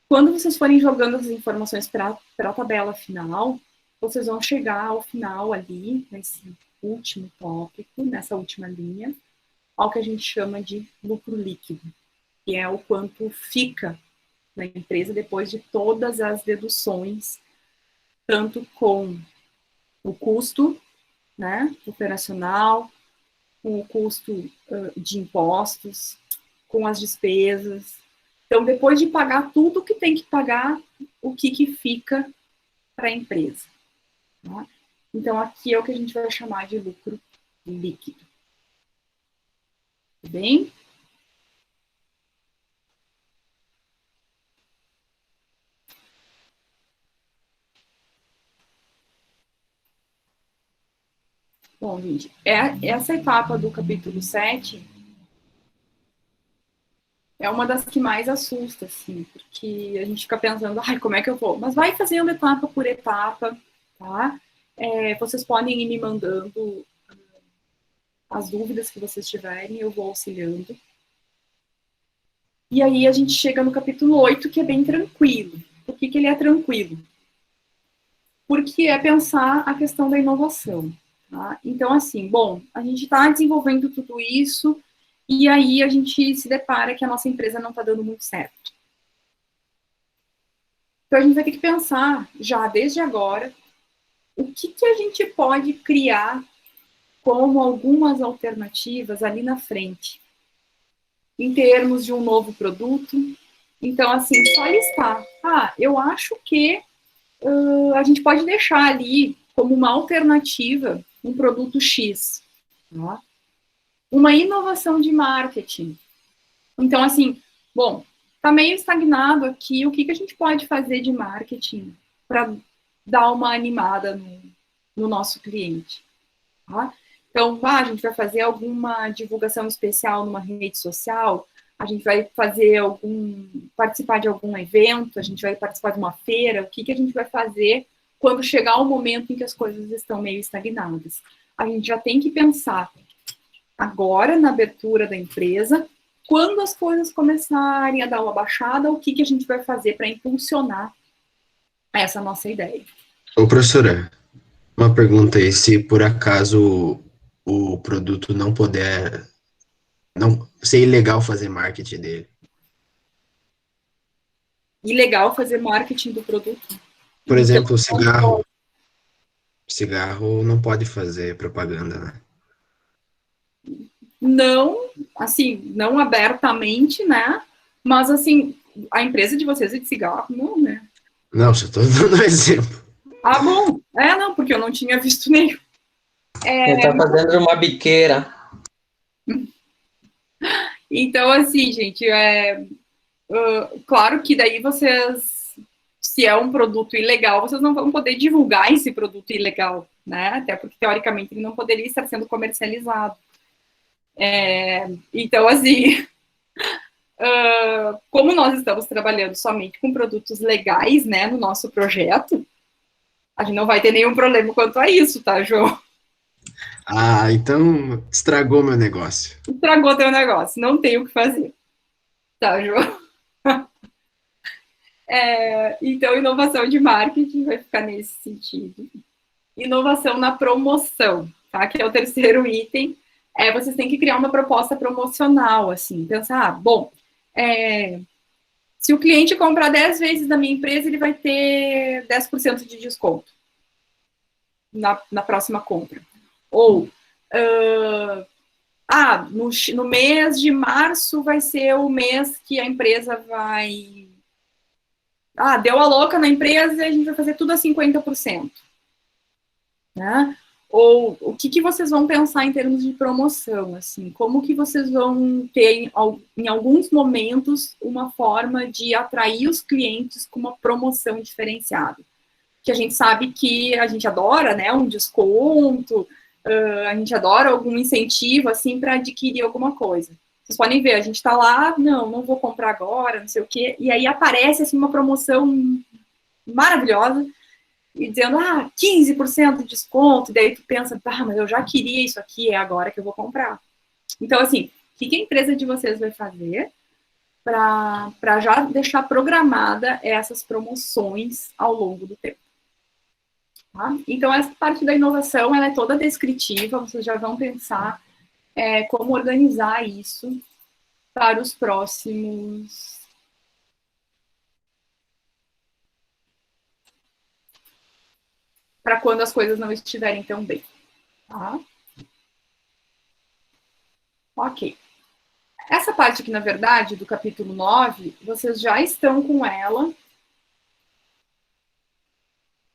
Quando vocês forem jogando as informações para a tabela final, vocês vão chegar ao final ali, nesse último tópico, nessa última linha, ao que a gente chama de lucro líquido, que é o quanto fica na empresa depois de todas as deduções, tanto com o custo, né, operacional, com o custo de impostos, com as despesas. Então, depois de pagar tudo que tem que pagar, o que fica para a empresa. Tá? Então, aqui é o que a gente vai chamar de lucro líquido. Tudo bem? Bom, gente, essa etapa do capítulo 7 é uma das que mais assusta, assim, porque a gente fica pensando, ai, como é que eu vou? Mas vai fazendo etapa por etapa, tá? Vocês podem ir me mandando as dúvidas que vocês tiverem, eu vou auxiliando. E aí a gente chega no capítulo 8, que é bem tranquilo. Por que ele é tranquilo? Porque é pensar a questão da inovação. Tá? Então, assim, bom, a gente está desenvolvendo tudo isso e aí a gente se depara que a nossa empresa não está dando muito certo. Então, a gente vai ter que pensar, já desde agora, o que a gente pode criar como algumas alternativas ali na frente, em termos de um novo produto. Então, assim, só listar. Eu acho que a gente pode deixar ali como uma alternativa um produto X. Tá? Uma inovação de marketing. Então, assim, bom, está meio estagnado aqui, o que a gente pode fazer de marketing para dar uma animada no nosso cliente? Tá? Então, a gente vai fazer alguma divulgação especial numa rede social, a gente vai fazer participar de algum evento, a gente vai participar de uma feira, o que a gente vai fazer quando chegar o momento em que as coisas estão meio estagnadas? A gente já tem que pensar agora na abertura da empresa, quando as coisas começarem a dar uma baixada, o que a gente vai fazer para impulsionar essa nossa ideia. Ô, professora, uma pergunta aí, se por acaso o produto não puder, não ser ilegal fazer marketing dele. Ilegal fazer marketing do produto? Por exemplo, cigarro não pode fazer propaganda, né? Não, assim, não abertamente, né? Mas, assim, a empresa de vocês é de cigarro? Não, né? Não, só estou dando um exemplo. Bom. Não, porque eu não tinha visto nenhum. Ele tá fazendo uma biqueira. Então, assim, gente, claro que daí vocês, se é um produto ilegal, vocês não vão poder divulgar esse produto ilegal, né? Até porque, teoricamente, ele não poderia estar sendo comercializado. Então, assim, como nós estamos trabalhando somente com produtos legais, né, no nosso projeto, a gente não vai ter nenhum problema quanto a isso, tá, João? Então estragou meu negócio. Estragou teu negócio, não tem o que fazer. Tá, João? Então, inovação de marketing vai ficar nesse sentido. Inovação na promoção, tá? Que é o terceiro item. Vocês têm que criar uma proposta promocional, assim. Pensar, se o cliente comprar 10 vezes da minha empresa, ele vai ter 10% de desconto na próxima compra. Ou, no mês de março vai ser o mês que a empresa vai... deu a louca na empresa e a gente vai fazer tudo a 50%. Né? Ou o que vocês vão pensar em termos de promoção, assim, como que vocês vão ter, em alguns momentos, uma forma de atrair os clientes com uma promoção diferenciada. Que a gente sabe que a gente adora, né, um desconto, a gente adora algum incentivo, assim, para adquirir alguma coisa. Vocês podem ver, a gente está lá, não vou comprar agora, não sei o quê, e aí aparece, assim, uma promoção maravilhosa, e dizendo, 15% de desconto, e daí tu pensa, mas eu já queria isso aqui, é agora que eu vou comprar. Então, assim, o que a empresa de vocês vai fazer para já deixar programada essas promoções ao longo do tempo? Tá? Então, essa parte da inovação, ela é toda descritiva, vocês já vão pensar como organizar isso para os próximos... para quando as coisas não estiverem tão bem. Tá? Ok. Essa parte aqui, na verdade, do capítulo 9, vocês já estão com ela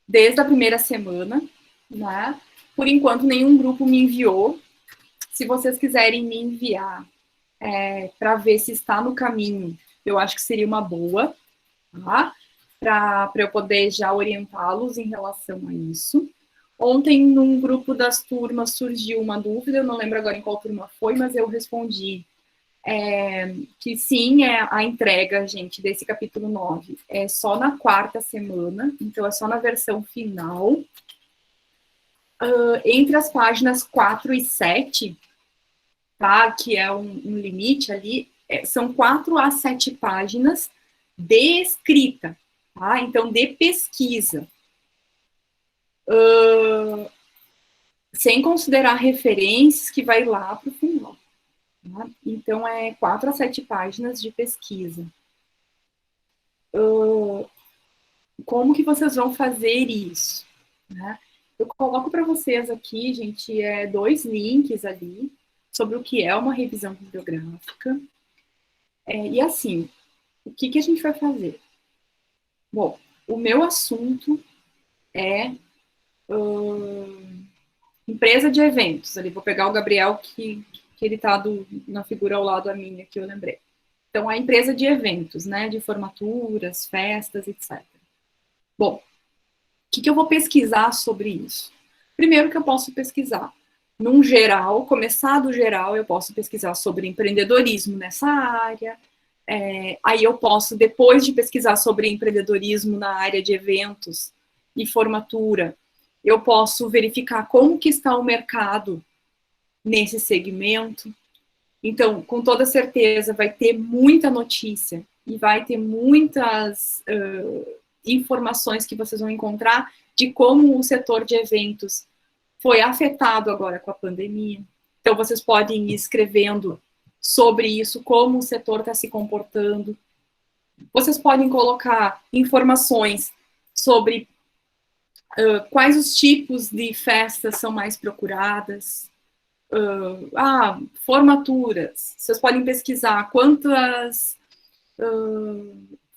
desde a primeira semana, né? Por enquanto, nenhum grupo me enviou. Se vocês quiserem me enviar para ver se está no caminho, eu acho que seria uma boa, tá? Para eu poder já orientá-los em relação a isso. Ontem, num grupo das turmas, surgiu uma dúvida, eu não lembro agora em qual turma foi, mas eu respondi que sim, a entrega, gente, desse capítulo 9 é só na 4ª semana, então é só na versão final. Entre as páginas 4 e 7, tá, que é um limite ali, são 4 a 7 páginas de escrita, tá? Então, de pesquisa. Sem considerar referências que vai lá para o final. Tá? Então, 4 a 7 páginas de pesquisa. Como que vocês vão fazer isso? Né? Eu coloco para vocês aqui, gente, 2 links ali sobre o que é uma revisão bibliográfica. E assim, o que a gente vai fazer? Bom, o meu assunto é empresa de eventos. Ali, vou pegar o Gabriel, que ele está na figura ao lado da minha, que eu lembrei. Então, a empresa de eventos, né, de formaturas, festas, etc. Bom, o que eu vou pesquisar sobre isso? Primeiro que eu posso pesquisar, num geral, começar do geral, eu posso pesquisar sobre empreendedorismo nessa área, aí eu posso, depois de pesquisar sobre empreendedorismo na área de eventos e formatura, eu posso verificar como que está o mercado nesse segmento. Então, com toda certeza, vai ter muita notícia e vai ter muitas informações que vocês vão encontrar de como o setor de eventos foi afetado agora com a pandemia. Então, vocês podem ir escrevendo sobre isso, como o setor está se comportando. Vocês podem colocar informações sobre quais os tipos de festas são mais procuradas. Formaturas. Vocês podem pesquisar quantas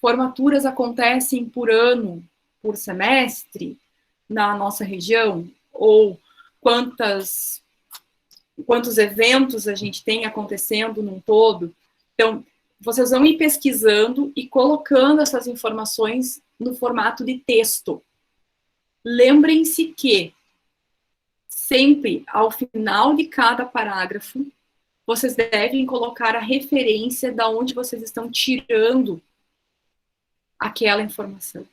formaturas acontecem por ano, por semestre, na nossa região, ou quantos eventos a gente tem acontecendo num todo. Então, vocês vão ir pesquisando e colocando essas informações no formato de texto. Lembrem-se que sempre, ao final de cada parágrafo, vocês devem colocar a referência de onde vocês estão tirando aquela informação.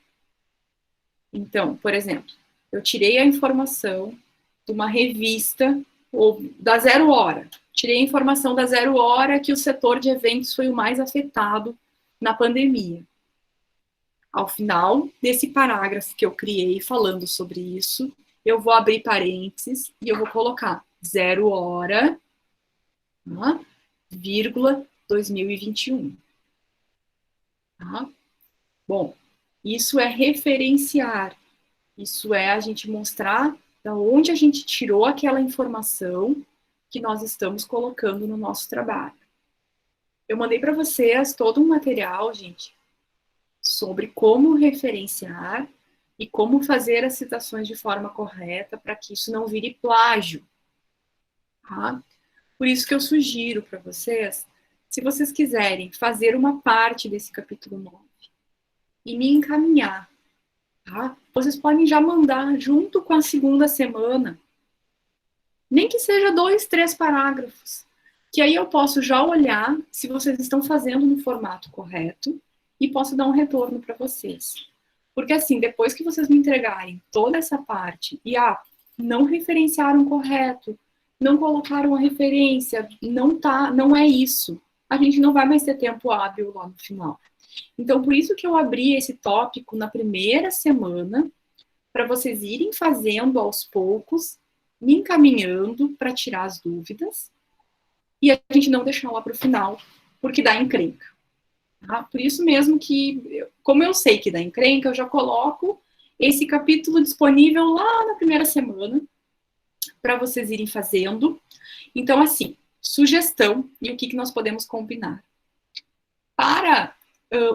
Então, por exemplo, eu tirei a informação de uma revista, ou da Zero Hora. Tirei a informação da Zero Hora que o setor de eventos foi o mais afetado na pandemia. Ao final desse parágrafo que eu criei falando sobre isso, eu vou abrir parênteses e eu vou colocar 0 hora, vírgula, 2021. Tá? Bom, isso é referenciar. Isso é a gente mostrar de onde a gente tirou aquela informação que nós estamos colocando no nosso trabalho. Eu mandei para vocês todo um material, gente, sobre como referenciar e como fazer as citações de forma correta para que isso não vire plágio. Tá? Por isso que eu sugiro para vocês, se vocês quiserem fazer uma parte desse capítulo 9 e me encaminhar, tá? Vocês podem já mandar junto com a segunda semana, nem que seja 2, 3 parágrafos, que aí eu posso já olhar se vocês estão fazendo no formato correto e posso dar um retorno para vocês. Porque assim, depois que vocês me entregarem toda essa parte e não referenciaram correto, não colocaram a referência, não é isso. A gente não vai mais ter tempo hábil lá no final. Então, por isso que eu abri esse tópico na primeira semana, para vocês irem fazendo aos poucos, me encaminhando para tirar as dúvidas, e a gente não deixar lá para o final, porque dá encrenca. Tá? Por isso mesmo que, como eu sei que dá encrenca, eu já coloco esse capítulo disponível lá na primeira semana, para vocês irem fazendo. Então, assim, sugestão e o que nós podemos combinar. Para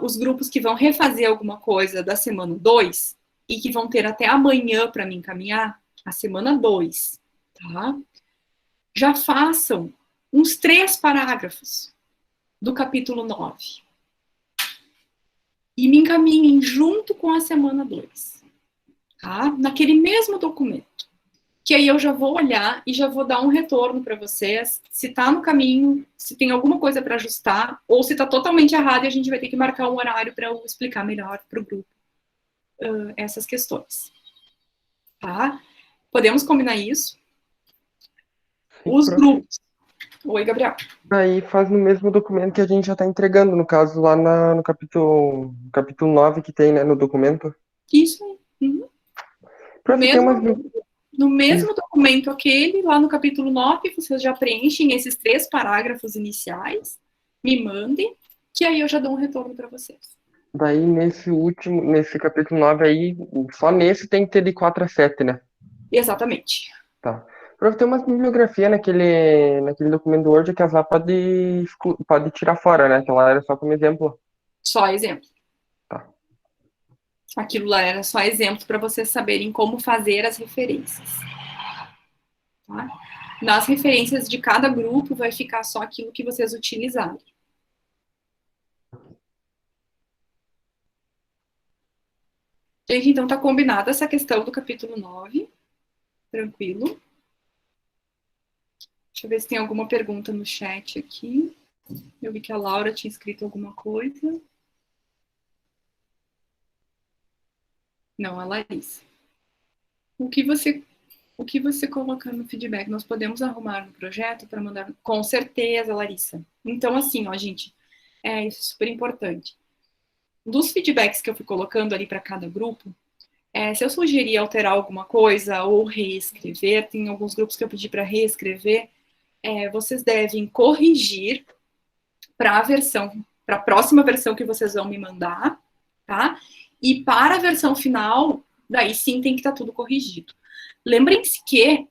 os grupos que vão refazer alguma coisa da semana 2 e que vão ter até amanhã para me encaminhar, a semana 2, tá? Já façam uns 3 parágrafos do capítulo 9. E me encaminhem junto com a semana 2, tá? Naquele mesmo documento. Que aí eu já vou olhar e já vou dar um retorno para vocês, se está no caminho, se tem alguma coisa para ajustar, ou se está totalmente errado e a gente vai ter que marcar um horário para eu explicar melhor para o grupo essas questões. Tá? Podemos combinar isso? Os grupos. Oi, Gabriel. Aí faz no mesmo documento que a gente já está entregando, no caso, lá no capítulo 9 que tem, né, no documento. Isso aí. Uhum. No mesmo documento aquele, lá no capítulo 9, vocês já preenchem esses 3 parágrafos iniciais, me mandem, que aí eu já dou um retorno para vocês. Daí, nesse capítulo 9 aí, só nesse tem que ter de 4 a 7, né? Exatamente. Tá. Prof, tem uma bibliografia naquele documento do Word que a Zá pode tirar fora, né? Então, ela era só como exemplo. Só exemplo. Tá. Aquilo lá era só exemplo para vocês saberem como fazer as referências. Tá? Nas referências de cada grupo vai ficar só aquilo que vocês utilizarem. Gente, então tá combinada essa questão do capítulo 9. Tranquilo. Deixa eu ver se tem alguma pergunta no chat aqui. Eu vi que a Laura tinha escrito alguma coisa. Não, a Larissa. O que você colocar no feedback, nós podemos arrumar no projeto para mandar? Com certeza, Larissa. Então, assim, ó, gente, isso é super importante. Dos feedbacks que eu fui colocando ali para cada grupo, se eu sugerir alterar alguma coisa ou reescrever, tem alguns grupos que eu pedi para reescrever, vocês devem corrigir para a próxima versão que vocês vão me mandar, tá? E para a versão final, daí sim tem que estar tudo corrigido. Lembrem-se que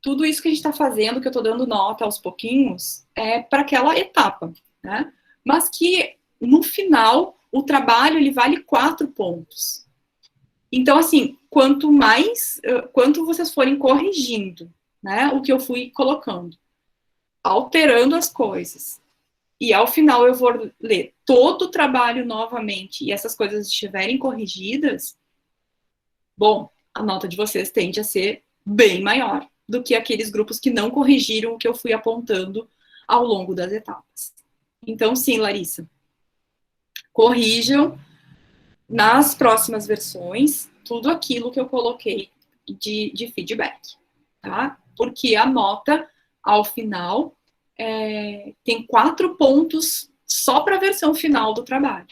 tudo isso que a gente está fazendo, que eu estou dando nota aos pouquinhos, é para aquela etapa, né? Mas que no final o trabalho ele vale 4 pontos. Então, assim, quanto vocês forem corrigindo, né, o que eu fui colocando, alterando as coisas, e ao final eu vou ler todo o trabalho novamente e essas coisas estiverem corrigidas, bom, a nota de vocês tende a ser bem maior do que aqueles grupos que não corrigiram o que eu fui apontando ao longo das etapas. Então, sim, Larissa, corrijam nas próximas versões tudo aquilo que eu coloquei de feedback, tá? Porque a nota, ao final, tem 4 pontos só para a versão final do trabalho.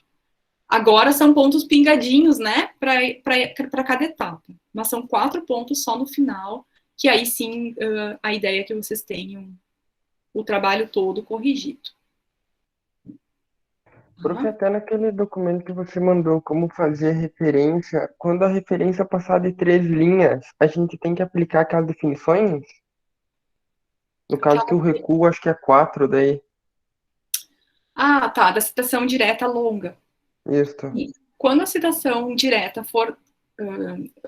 Agora são pontos pingadinhos, né, para cada etapa. Mas são 4 pontos só no final, que aí sim a ideia é que vocês tenham o trabalho todo corrigido. Prof, até naquele documento que você mandou, como fazer referência, quando a referência passar de 3 linhas, a gente tem que aplicar aquelas definições? No caso que o recuo, acho que é 4 daí. Ah, tá, da citação direta longa. Isso. Quando a citação direta for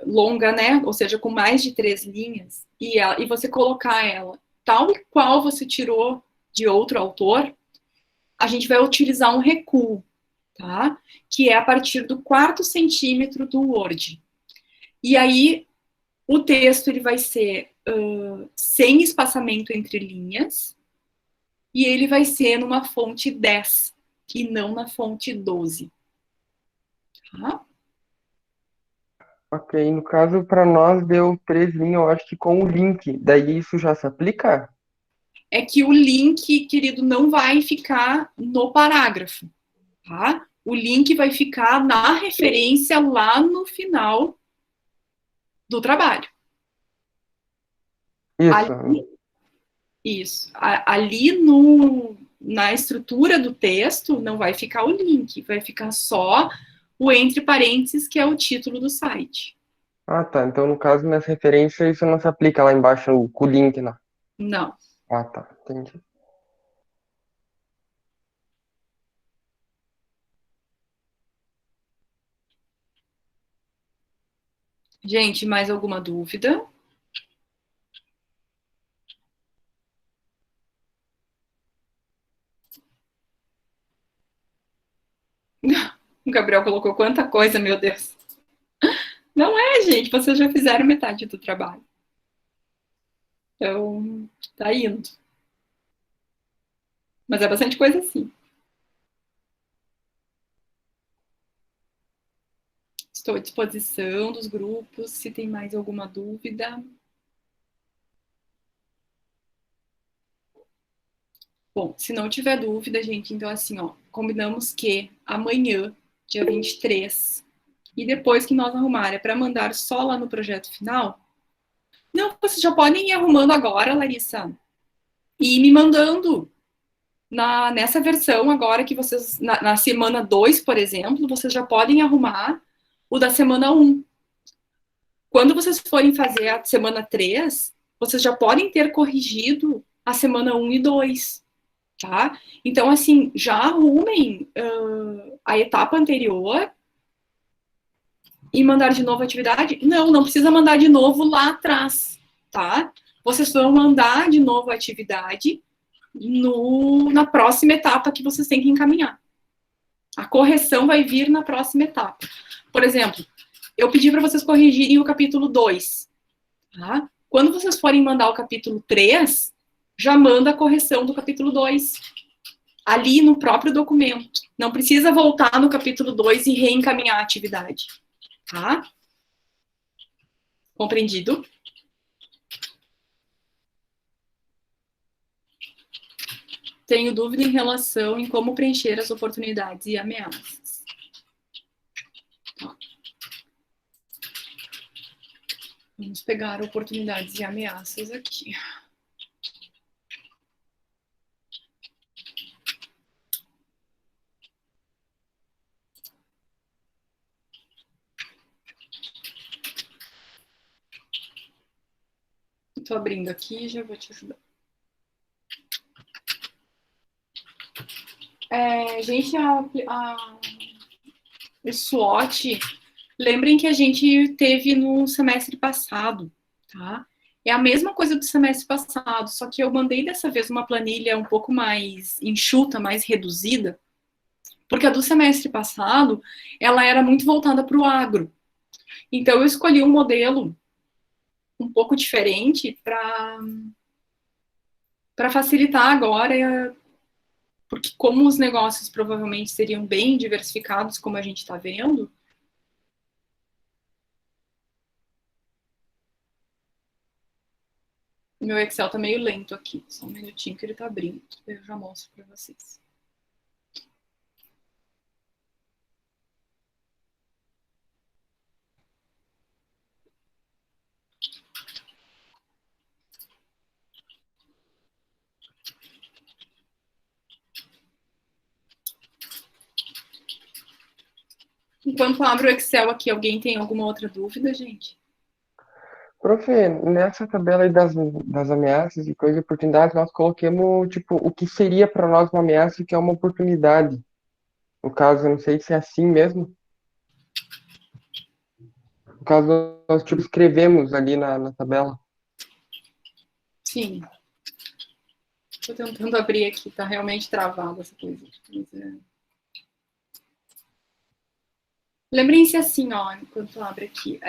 longa, né, ou seja, com mais de 3 linhas, e você colocar ela tal e qual você tirou de outro autor, a gente vai utilizar um recuo, tá? Que é a partir do 4º centímetro do Word. E aí, o texto ele vai ser sem espaçamento entre linhas, e ele vai ser numa fonte 10, e não na fonte 12. Tá? Ok, no caso, para nós deu 3 linhas, eu acho que com o link. Daí isso já se aplica? É que o link, querido, não vai ficar no parágrafo, tá? O link vai ficar na referência lá no final do trabalho. Ali na estrutura do texto não vai ficar o link, vai ficar só o entre parênteses, que é o título do site. Ah, tá. Então, no caso, nessa referência, isso não se aplica lá embaixo com o link, né? Não. Ah, tá. Entendi. Gente, mais alguma dúvida? O Gabriel colocou quanta coisa, meu Deus. Não é, gente, vocês já fizeram metade do trabalho. Então, tá indo. Mas é bastante coisa assim. Estou à disposição dos grupos, se tem mais alguma dúvida. Bom, se não tiver dúvida, gente, então assim, ó, combinamos que amanhã, dia 23, e depois que nós arrumarem para mandar só lá no projeto final, não, vocês já podem ir arrumando agora, Larissa, e me mandando nessa versão agora que vocês, na semana 2, por exemplo, vocês já podem arrumar o da semana 1. Quando vocês forem fazer a semana 3, vocês já podem ter corrigido a semana 1 e 2. Tá? Então, assim, já arrumem a etapa anterior e mandar de novo a atividade. Não precisa mandar de novo lá atrás, tá? Vocês vão mandar de novo a atividade na próxima etapa que vocês têm que encaminhar. A correção vai vir na próxima etapa. Por exemplo, eu pedi para vocês corrigirem o capítulo 2, tá? Quando vocês forem mandar o capítulo 3, já manda a correção do capítulo 2. Ali no próprio documento. Não precisa voltar no capítulo 2 e reencaminhar a atividade. Tá? Compreendido? Tenho dúvida em relação em como preencher as oportunidades e ameaças. Tá. Vamos pegar oportunidades e ameaças aqui. Estou abrindo aqui e já vou te ajudar. Gente, o SWOT, lembrem que a gente teve no semestre passado, tá? É a mesma coisa do semestre passado, só que eu mandei dessa vez uma planilha um pouco mais enxuta, mais reduzida, porque a do semestre passado, ela era muito voltada para o agro. Então, eu escolhi um modelo um pouco diferente para facilitar agora, porque como os negócios provavelmente seriam bem diversificados, como a gente está vendo, meu Excel está meio lento aqui, só um minutinho que ele está abrindo, eu já mostro para vocês. Enquanto eu abro o Excel aqui, alguém tem alguma outra dúvida, gente? Prof, nessa tabela aí das ameaças e coisas de oportunidades, nós coloquemos, tipo, o que seria para nós uma ameaça e o que é uma oportunidade. No caso, eu não sei se é assim mesmo. No caso, nós, tipo, escrevemos ali na tabela. Sim. Estou tentando abrir aqui, tá realmente travado essa coisa. Lembrem-se assim, ó, enquanto abre aqui,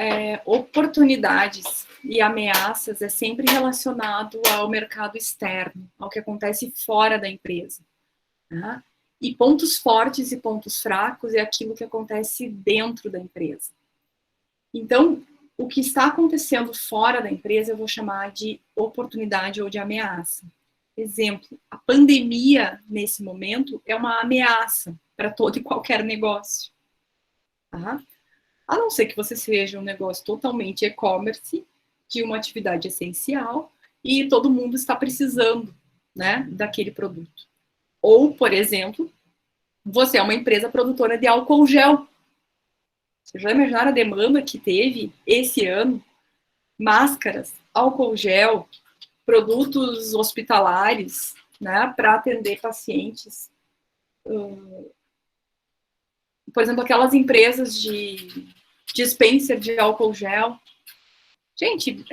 oportunidades e ameaças é sempre relacionado ao mercado externo, ao que acontece fora da empresa. Né? E pontos fortes e pontos fracos é aquilo que acontece dentro da empresa. Então, o que está acontecendo fora da empresa eu vou chamar de oportunidade ou de ameaça. Exemplo, a pandemia, nesse momento, é uma ameaça para todo e qualquer negócio. Tá? A não ser que você seja um negócio totalmente e-commerce, de uma atividade essencial, e todo mundo está precisando, né, daquele produto. Ou, por exemplo, você é uma empresa produtora de álcool gel. Você já imaginaram a demanda que teve esse ano? Máscaras, álcool gel, produtos hospitalares, né, para atender pacientes. Por exemplo, aquelas empresas de dispenser de álcool gel. Gente,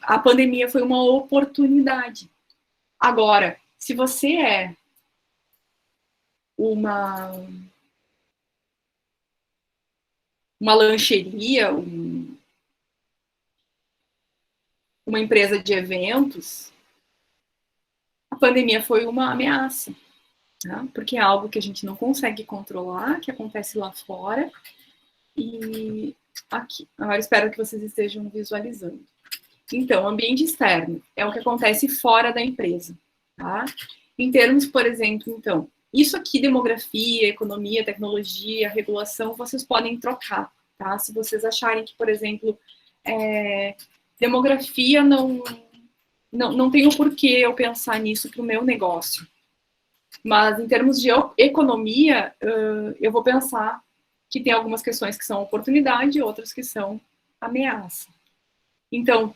a pandemia foi uma oportunidade. Agora, se você é uma lancheria, uma empresa de eventos, a pandemia foi uma ameaça, né? Porque é algo que a gente não consegue controlar, que acontece lá fora, e aqui. Agora espero que vocês estejam visualizando. Então, ambiente externo é o que acontece fora da empresa, tá? Em termos, por exemplo, então, isso aqui, demografia, economia, tecnologia, regulação, vocês podem trocar, tá? Se vocês acharem que, por exemplo, demografia não tem o porquê eu pensar nisso para o meu negócio. Mas, em termos de economia, eu vou pensar que tem algumas questões que são oportunidade e outras que são ameaça. Então,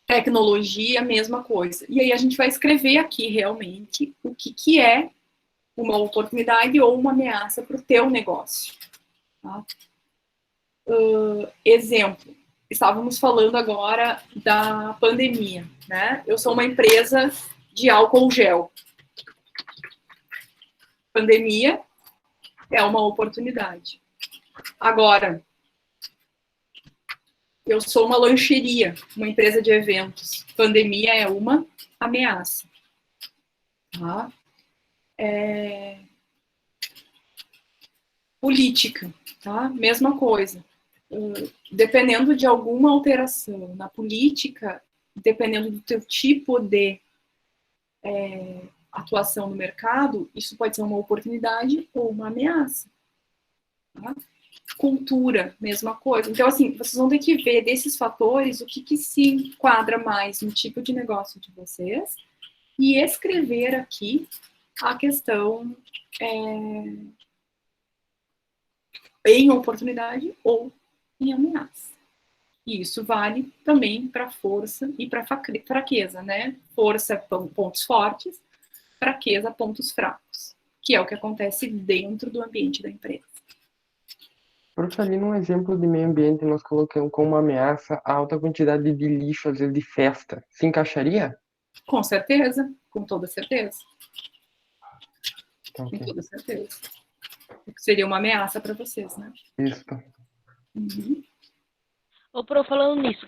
tecnologia, mesma coisa. E aí a gente vai escrever aqui realmente o que é uma oportunidade ou uma ameaça para o teu negócio. Tá? Exemplo, estávamos falando agora da pandemia, né? Eu sou uma empresa de álcool gel. Pandemia é uma oportunidade. Agora, eu sou uma lancheria, uma empresa de eventos. Pandemia é uma ameaça. Tá? Política, tá? Mesma coisa. Dependendo de alguma alteração na política, dependendo do teu tipo de atuação no mercado, isso pode ser uma oportunidade ou uma ameaça. Tá? Cultura, mesma coisa. Então, assim, vocês vão ter que ver desses fatores o que se enquadra mais no tipo de negócio de vocês e escrever aqui a questão em oportunidade ou em ameaça. E isso vale também para força e para fraqueza, né? Força, pontos fortes, fraqueza, pontos fracos, que é o que acontece dentro do ambiente da empresa. Prof, ali num exemplo de meio ambiente, nós colocamos como ameaça a alta quantidade de lixo, às vezes, de festa. Se encaixaria? Com certeza, com toda certeza. Okay. Com toda certeza. Seria uma ameaça para vocês, né? Isso. Uhum. Ô, Prof, falando nisso,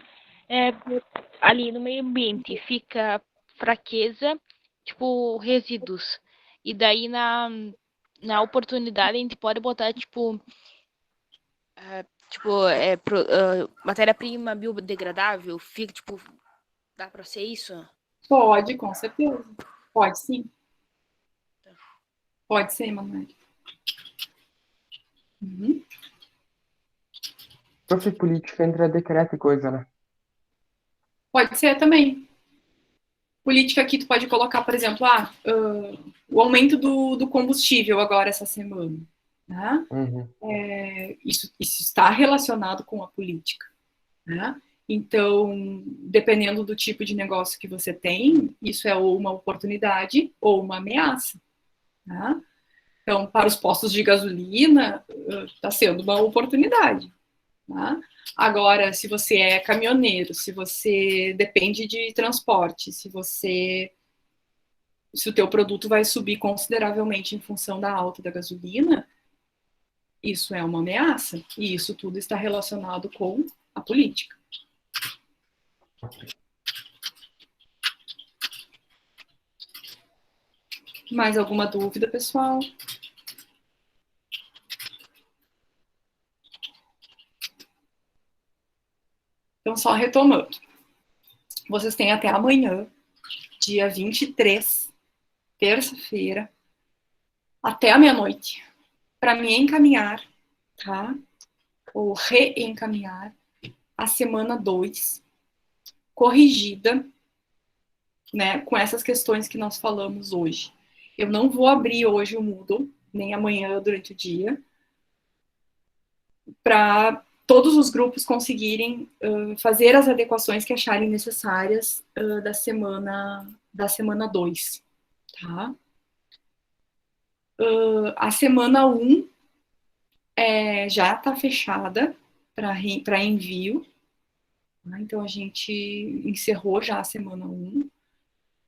ali no meio ambiente fica fraqueza, tipo, resíduos. E daí na oportunidade a gente pode botar, matéria-prima biodegradável, fica, tipo, dá pra ser isso? Pode, com certeza. Pode sim. Pode ser, Manuel. Uhum. Prof, política entra decreto e coisa, né? Pode ser também. Política aqui tu pode colocar, por exemplo, o aumento do combustível agora essa semana. Né? Uhum. Isso está relacionado com a política. Né? Então, dependendo do tipo de negócio que você tem, isso é ou uma oportunidade ou uma ameaça. Tá? Então, para os postos de gasolina, está sendo uma oportunidade. Tá? Agora, se você é caminhoneiro, se você depende de transporte, se o teu produto vai subir consideravelmente em função da alta da gasolina, isso é uma ameaça. E isso tudo está relacionado com a política. Mais alguma dúvida, pessoal? Então, só retomando. Vocês têm até amanhã, dia 23, terça-feira, até a meia-noite, para me encaminhar, tá? Ou reencaminhar a semana 2, corrigida, né, com essas questões que nós falamos hoje. Eu não vou abrir hoje o Moodle, nem amanhã durante o dia, para todos os grupos conseguirem fazer as adequações que acharem necessárias da semana 2, tá? A semana 1 já está fechada para envio, tá? Então a gente encerrou já a semana 1,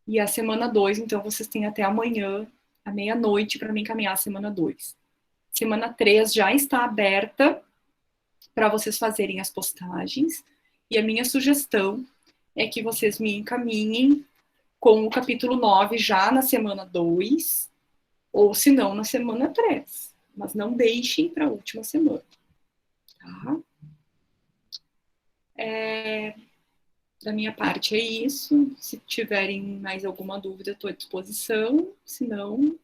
e a semana 2, então vocês têm até amanhã, à meia-noite, para me encaminhar a semana 2. Semana 3 já está aberta para vocês fazerem as postagens, e a minha sugestão é que vocês me encaminhem com o capítulo 9 já na semana 2, ou se não, na semana 3. Mas não deixem para a última semana. Tá? Da minha parte é isso. Se tiverem mais alguma dúvida, estou à disposição. Se não,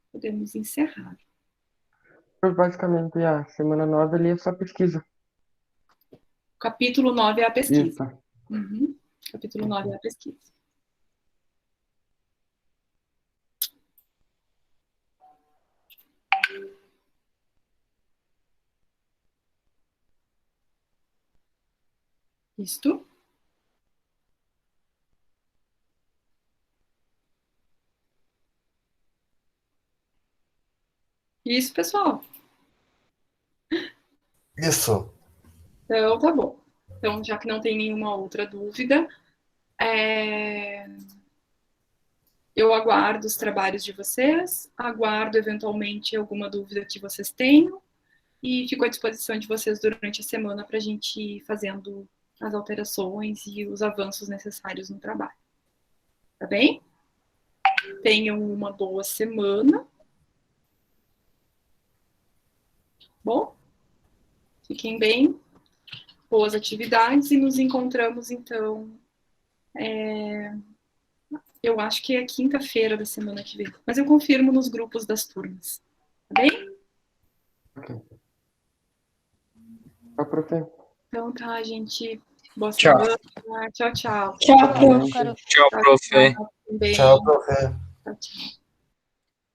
podemos encerrar. Basicamente, a semana 9 ali é só pesquisa. O capítulo 9 é a pesquisa. Isso. Uhum. Capítulo 9 é a pesquisa. Isto. Isso, pessoal. Isso. Então, tá bom. Então, já que não tem nenhuma outra dúvida, eu aguardo os trabalhos de vocês, aguardo eventualmente alguma dúvida que vocês tenham e fico à disposição de vocês durante a semana para a gente ir fazendo as alterações e os avanços necessários no trabalho. Tá bem? Tenham uma boa semana. Bom? Fiquem bem. Boas atividades e nos encontramos, então, eu acho que é quinta-feira da semana que vem, mas eu confirmo nos grupos das turmas, tá bem? Ok. Tchau, profe. Então tá, gente, boa Tchau. semana, tchau, tchau. Tchau, prof. Tchau, profe. Também. Tchau, profe. Tchau, tchau.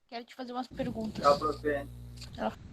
Quero te fazer umas perguntas. Tchau, profe. Tchau.